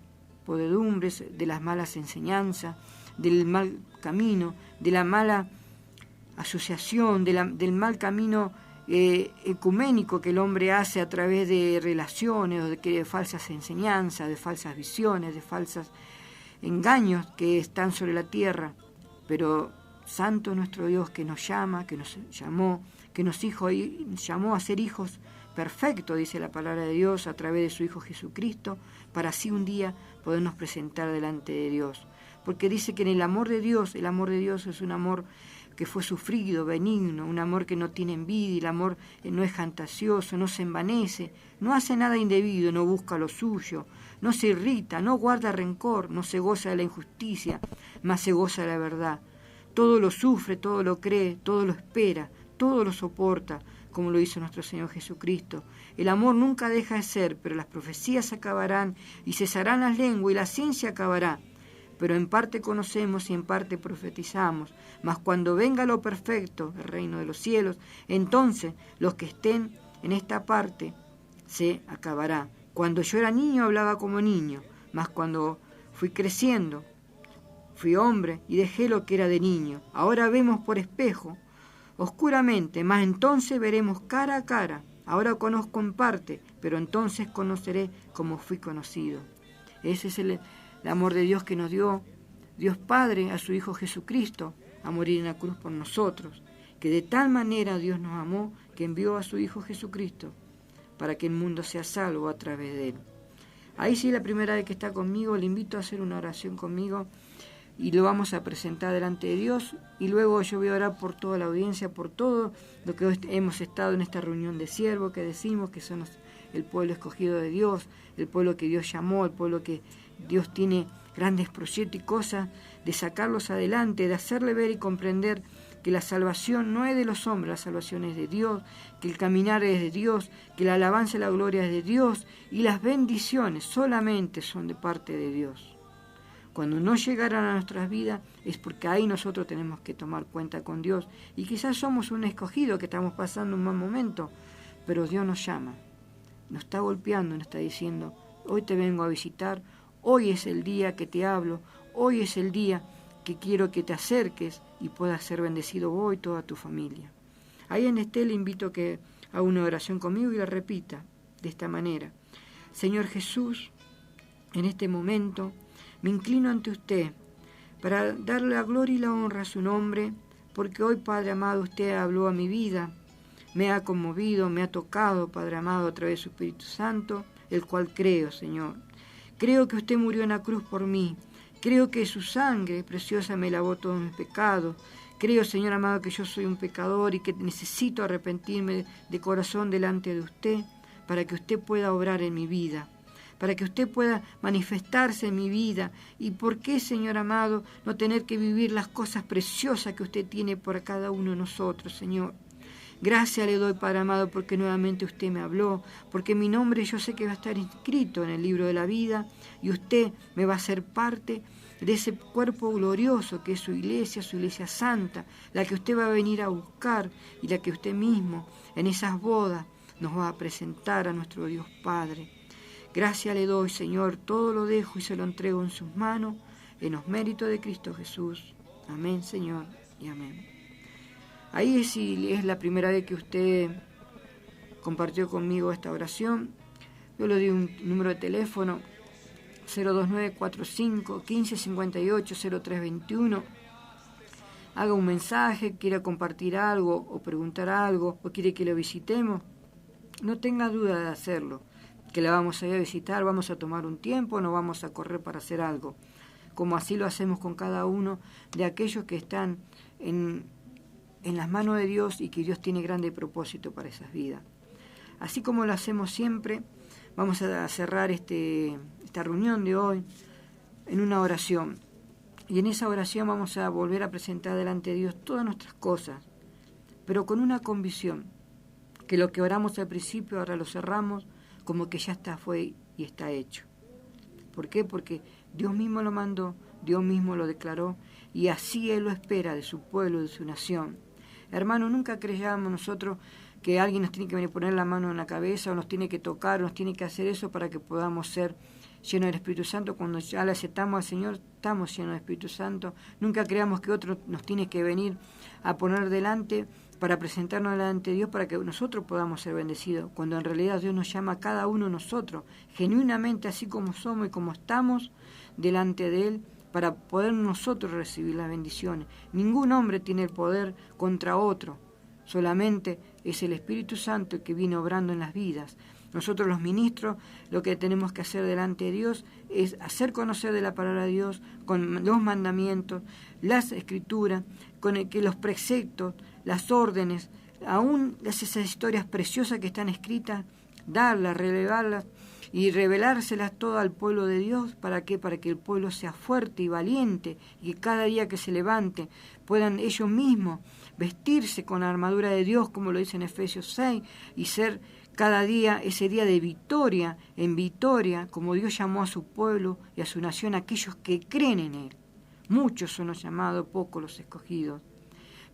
podredumbres, de las malas enseñanzas, del mal camino, de la mala asociación, del mal camino ecuménico que el hombre hace a través de relaciones, o de falsas enseñanzas, de falsas visiones, de falsos engaños que están sobre la tierra. Pero santo es nuestro Dios, que nos llama, que nos llamó, que nos llamó a ser hijos perfectos, dice la palabra de Dios, a través de su Hijo Jesucristo, para así un día podernos presentar delante de Dios. Porque dice que en el amor de Dios es un amor que fue sufrido, benigno, un amor que no tiene envidia, el amor no es fantasioso, no se envanece, no hace nada indebido, no busca lo suyo, no se irrita, no guarda rencor, no se goza de la injusticia, mas se goza de la verdad. Todo lo sufre, todo lo cree, todo lo espera, todo lo soporta, como lo hizo nuestro Señor Jesucristo. El amor nunca deja de ser, pero las profecías acabarán y cesarán las lenguas y la ciencia acabará. Pero en parte conocemos y en parte profetizamos. Mas cuando venga lo perfecto, el reino de los cielos, entonces los que estén en esta parte se acabará. Cuando yo era niño hablaba como niño, mas cuando fui creciendo, fui hombre y dejé lo que era de niño. Ahora vemos por espejo, oscuramente, mas entonces veremos cara a cara. Ahora conozco en parte, pero entonces conoceré como fui conocido. Ese es el amor de Dios que nos dio Dios Padre a su Hijo Jesucristo a morir en la cruz por nosotros, que de tal manera Dios nos amó que envió a su Hijo Jesucristo para que el mundo sea salvo a través de él. Ahí sí, la primera vez que está conmigo, le invito a hacer una oración conmigo y lo vamos a presentar delante de Dios, y luego yo voy a orar por toda la audiencia, por todo lo que hemos estado en esta reunión de siervos que decimos que son el pueblo escogido de Dios, el pueblo que Dios llamó, el pueblo que Dios tiene grandes proyectos y cosas, de sacarlos adelante, de hacerle ver y comprender que la salvación no es de los hombres, la salvación es de Dios, que el caminar es de Dios, que la alabanza y la gloria es de Dios, y las bendiciones solamente son de parte de Dios. Cuando no llegaran a nuestras vidas es porque ahí nosotros tenemos que tomar cuenta con Dios, y quizás somos un escogido que estamos pasando un mal momento, pero Dios nos llama, nos está golpeando, nos está diciendo: hoy te vengo a visitar, hoy es el día que te hablo, hoy es el día que quiero que te acerques y puedas ser bendecido vos y toda tu familia. Ahí en le invito a que haga una oración conmigo y la repita de esta manera: Señor Jesús, en este momento me inclino ante usted para darle la gloria y la honra a su nombre, porque hoy, Padre amado, usted habló a mi vida, me ha conmovido, me ha tocado, Padre amado, a través de su Espíritu Santo, el cual creo, Señor. Creo que usted murió en la cruz por mí. Creo que su sangre preciosa me lavó todos mis pecados. Creo, Señor amado, que yo soy un pecador y que necesito arrepentirme de corazón delante de usted para que usted pueda obrar en mi vida, para que usted pueda manifestarse en mi vida. ¿Y por qué, Señor amado, no tener que vivir las cosas preciosas que usted tiene por cada uno de nosotros, Señor? Gracias le doy, Padre amado, porque nuevamente usted me habló, porque mi nombre yo sé que va a estar inscrito en el libro de la vida y usted me va a hacer parte de ese cuerpo glorioso que es su iglesia santa, la que usted va a venir a buscar y la que usted mismo en esas bodas nos va a presentar a nuestro Dios Padre. Gracias le doy, Señor, todo lo dejo y se lo entrego en sus manos, en los méritos de Cristo Jesús. Amén, Señor, y amén. Ahí, si es la primera vez que usted compartió conmigo esta oración, yo le doy un número de teléfono: 02945-1558-0321. Haga un mensaje, quiera compartir algo o preguntar algo, o quiere que lo visitemos, no tenga duda de hacerlo, que la vamos a ir a visitar, vamos a tomar un tiempo, no vamos a correr para hacer algo, como así lo hacemos con cada uno de aquellos que están en las manos de Dios y que Dios tiene grande propósito para esas vidas. Así como lo hacemos siempre, vamos a cerrar esta reunión de hoy en una oración. Y en esa oración vamos a volver a presentar delante de Dios todas nuestras cosas, pero con una convicción, que lo que oramos al principio ahora lo cerramos como que ya fue y está hecho. ¿Por qué? Porque Dios mismo lo mandó, Dios mismo lo declaró, y así Él lo espera de su pueblo, de su nación. Hermano, nunca creyamos nosotros que alguien nos tiene que venir a poner la mano en la cabeza o nos tiene que tocar, o nos tiene que hacer eso para que podamos ser llenos del Espíritu Santo. Cuando ya le aceptamos al Señor, estamos llenos del Espíritu Santo. Nunca creamos que otro nos tiene que venir a poner delante para presentarnos delante de Dios para que nosotros podamos ser bendecidos, cuando en realidad Dios nos llama a cada uno de nosotros, genuinamente así como somos y como estamos delante de Él, para poder nosotros recibir las bendiciones. Ningún hombre tiene el poder contra otro, solamente es el Espíritu Santo el que viene obrando en las vidas. Nosotros los ministros lo que tenemos que hacer delante de Dios es hacer conocer de la palabra de Dios con los mandamientos, las escrituras, con que los preceptos, las órdenes, aún esas historias preciosas que están escritas, darlas, relevarlas y revelárselas todo al pueblo de Dios. ¿Para qué? Para que el pueblo sea fuerte y valiente y que cada día que se levante puedan ellos mismos vestirse con la armadura de Dios, como lo dice en Efesios 6, y ser cada día ese día de victoria en victoria, como Dios llamó a su pueblo y a su nación, aquellos que creen en Él. Muchos son los llamados, pocos los escogidos.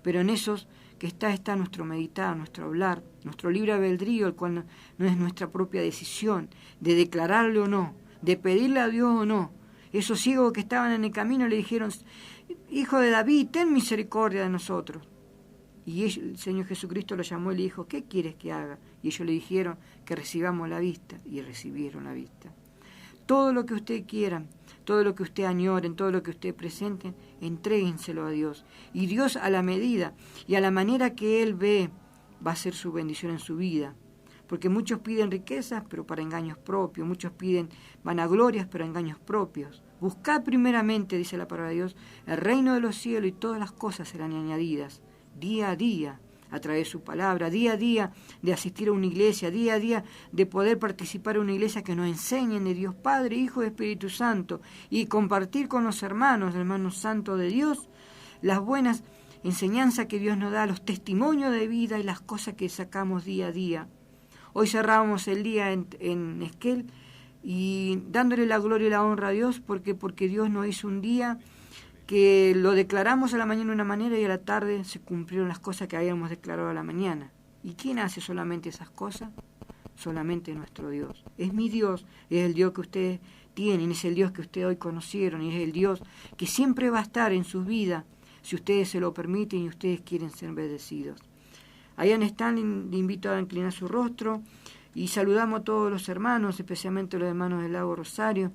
Pero en esos que está nuestro meditar, nuestro hablar, nuestro libre albedrío, el cual no es nuestra propia decisión, de declararle o no, de pedirle a Dios o no. Esos ciegos que estaban en el camino le dijeron: Hijo de David, ten misericordia de nosotros. Y el Señor Jesucristo lo llamó y le dijo: ¿qué quieres que haga? Y ellos le dijeron que recibamos la vista, y recibieron la vista. Todo lo que usted quieran, todo lo que usted añoren, todo lo que usted presenten, entréguenselo a Dios. Y Dios, a la medida y a la manera que Él ve va a ser su bendición en su vida. Porque muchos piden riquezas, pero para engaños propios. Muchos piden vanaglorias, pero engaños propios. Buscad primeramente, dice la palabra de Dios, el reino de los cielos y todas las cosas serán añadidas. Día a día, a través de su palabra, día a día de asistir a una iglesia, día a día de poder participar en una iglesia que nos enseñen de Dios Padre, Hijo y Espíritu Santo, y compartir con los hermanos santos de Dios, las buenas enseñanzas que Dios nos da, los testimonios de vida y las cosas que sacamos día a día. Hoy cerramos el día en Esquel y dándole la gloria y la honra a Dios porque Dios nos hizo un día que lo declaramos a la mañana de una manera y a la tarde se cumplieron las cosas que habíamos declarado a la mañana. ¿Y quién hace solamente esas cosas? Solamente nuestro Dios. Es mi Dios, es el Dios que ustedes tienen, es el Dios que ustedes hoy conocieron, y es el Dios que siempre va a estar en sus vidas si ustedes se lo permiten y ustedes quieren ser bendecidos. Allá están, le invito a inclinar su rostro y saludamos a todos los hermanos, especialmente los hermanos del Lago Rosario,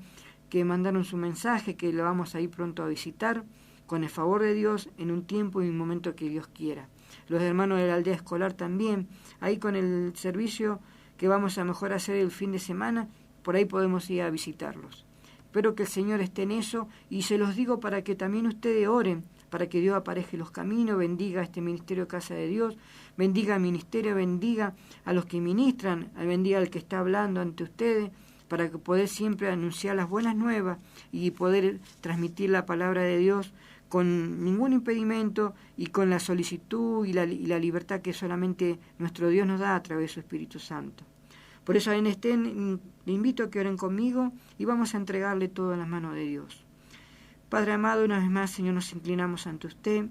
que mandaron su mensaje, que lo vamos a ir pronto a visitar, con el favor de Dios, en un tiempo y un momento que Dios quiera. Los hermanos de la aldea escolar también, ahí con el servicio que vamos a mejor hacer el fin de semana, por ahí podemos ir a visitarlos. Espero que el Señor esté en eso, y se los digo para que también ustedes oren, para que Dios apareje los caminos, bendiga este ministerio Casa de Dios, bendiga al ministerio, bendiga a los que ministran, bendiga al que está hablando ante ustedes, para que poder siempre anunciar las buenas nuevas y poder transmitir la palabra de Dios con ningún impedimento y con la solicitud y la libertad que solamente nuestro Dios nos da a través de su Espíritu Santo. Por eso en le invito a que oren conmigo y vamos a entregarle todo en las manos de Dios. Padre amado, una vez más, Señor, nos inclinamos ante usted,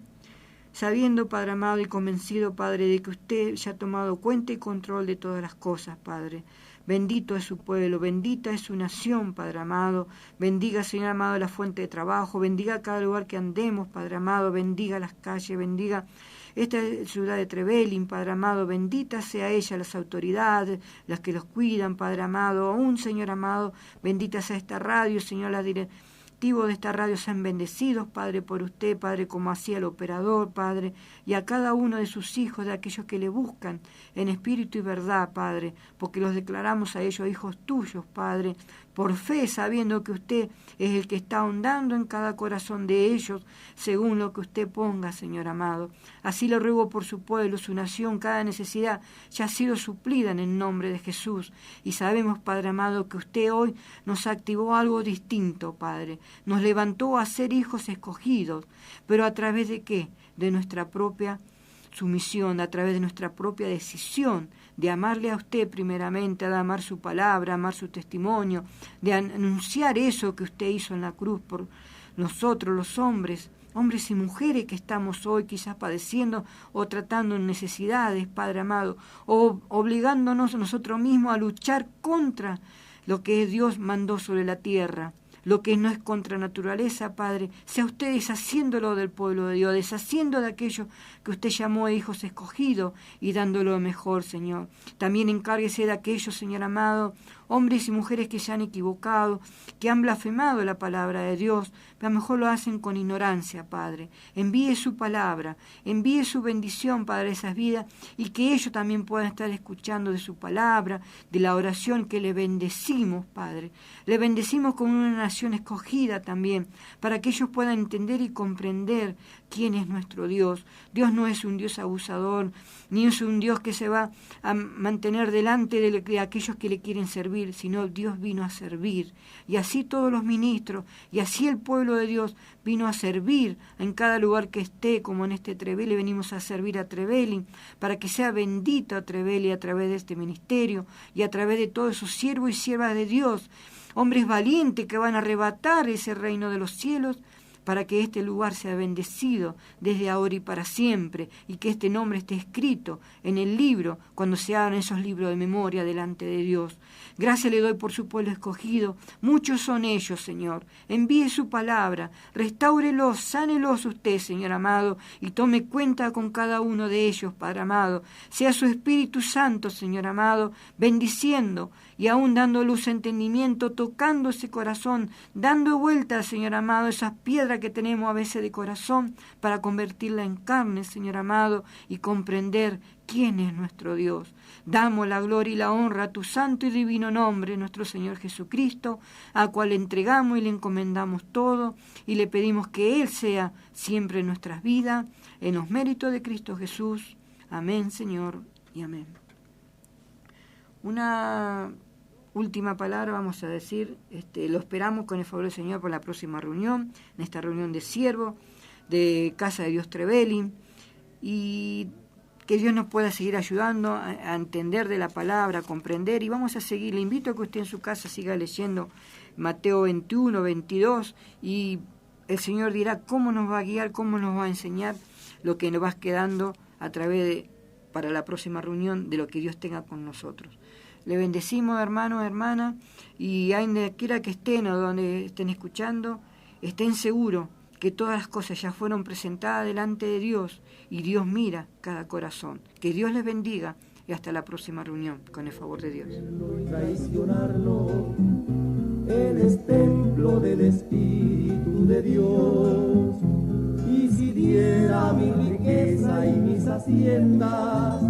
sabiendo, Padre amado, y convencido, Padre, de que usted ya ha tomado cuenta y control de todas las cosas, Padre. Bendito es su pueblo, bendita es su nación, Padre amado. Bendiga, Señor amado, la fuente de trabajo, bendiga cada lugar que andemos, Padre amado, bendiga las calles, bendiga esta ciudad de Trevelin, Padre amado, bendita sea ella, las autoridades, las que los cuidan, Padre amado, aún, Señor amado, bendita sea esta radio, Señor, la directivos de esta radio sean bendecidos, Padre, por usted, Padre, como hacía el operador, Padre, y a cada uno de sus hijos, de aquellos que le buscan en espíritu y verdad, Padre, porque los declaramos a ellos hijos tuyos, Padre, por fe, sabiendo que usted es el que está ahondando en cada corazón de ellos, según lo que usted ponga, Señor amado. Así le ruego por su pueblo, su nación, cada necesidad ya ha sido suplida en el nombre de Jesús. Y sabemos, Padre amado, que usted hoy nos activó algo distinto, Padre. Nos levantó a ser hijos escogidos, pero ¿a través de qué? De nuestra propia sumisión, a través de nuestra propia decisión de amarle a usted primeramente, de amar su palabra, amar su testimonio, de anunciar eso que usted hizo en la cruz por nosotros, los hombres y mujeres que estamos hoy quizás padeciendo o tratando en necesidades, Padre amado, o obligándonos nosotros mismos a luchar contra lo que Dios mandó sobre la tierra. Lo que no es contra naturaleza, Padre, sea usted deshaciéndolo del pueblo de Dios, deshaciendo de aquello que usted llamó hijos escogidos y dándolo lo mejor, Señor. También encárguese de aquellos, Señor amado, hombres y mujeres que se han equivocado, que han blasfemado la palabra de Dios, pero a lo mejor lo hacen con ignorancia, Padre. Envíe su palabra, envíe su bendición, Padre, a esas vidas, y que ellos también puedan estar escuchando de su palabra, de la oración que le bendecimos, Padre. Le bendecimos con una nación escogida también, para que ellos puedan entender y comprender quién es nuestro Dios. Dios no es un Dios abusador, ni es un Dios que se va a mantener delante de aquellos que le quieren servir, sino Dios vino a servir. Y así todos los ministros, y así el pueblo de Dios vino a servir en cada lugar que esté, como en este Trevelin, venimos a servir a Trevelin, para que sea bendita Trevelin a través de este ministerio y a través de todos esos siervos y siervas de Dios, hombres valientes que van a arrebatar ese reino de los cielos, para que este lugar sea bendecido desde ahora y para siempre, y que este nombre esté escrito en el libro, cuando se hagan esos libros de memoria delante de Dios. Gracias le doy por su pueblo escogido. Muchos son ellos, Señor. Envíe su palabra, restáurelos, sánelos usted, Señor amado, y tome cuenta con cada uno de ellos, Padre amado. Sea su Espíritu Santo, Señor amado, bendiciendo y aún dando luz a entendimiento, tocando ese corazón, dando vuelta, Señor amado, esas piedras dureza que tenemos a veces de corazón para convertirla en carne, Señor amado, y comprender quién es nuestro Dios. Damos la gloria y la honra a tu santo y divino nombre, nuestro Señor Jesucristo, a cual le entregamos y le encomendamos todo, y le pedimos que Él sea siempre en nuestras vidas, en los méritos de Cristo Jesús. Amén, Señor, y amén. Una última palabra vamos a decir, lo esperamos con el favor del Señor por la próxima reunión, en esta reunión de siervos, de Casa de Dios Trevelin, y que Dios nos pueda seguir ayudando a entender de la palabra, a comprender, y vamos a seguir. Le invito a que usted en su casa siga leyendo Mateo 21, 22, y el Señor dirá cómo nos va a guiar, cómo nos va a enseñar lo que nos va quedando a través de, para la próxima reunión, de lo que Dios tenga con nosotros. Le bendecimos, hermanos, hermanas, y ahí donde quiera que estén o donde estén escuchando, estén seguros que todas las cosas ya fueron presentadas delante de Dios y Dios mira cada corazón. Que Dios les bendiga y hasta la próxima reunión, con el favor de Dios. Traicionarlo, Él es templo del Espíritu de Dios. Y si diera mi riqueza y mis haciendas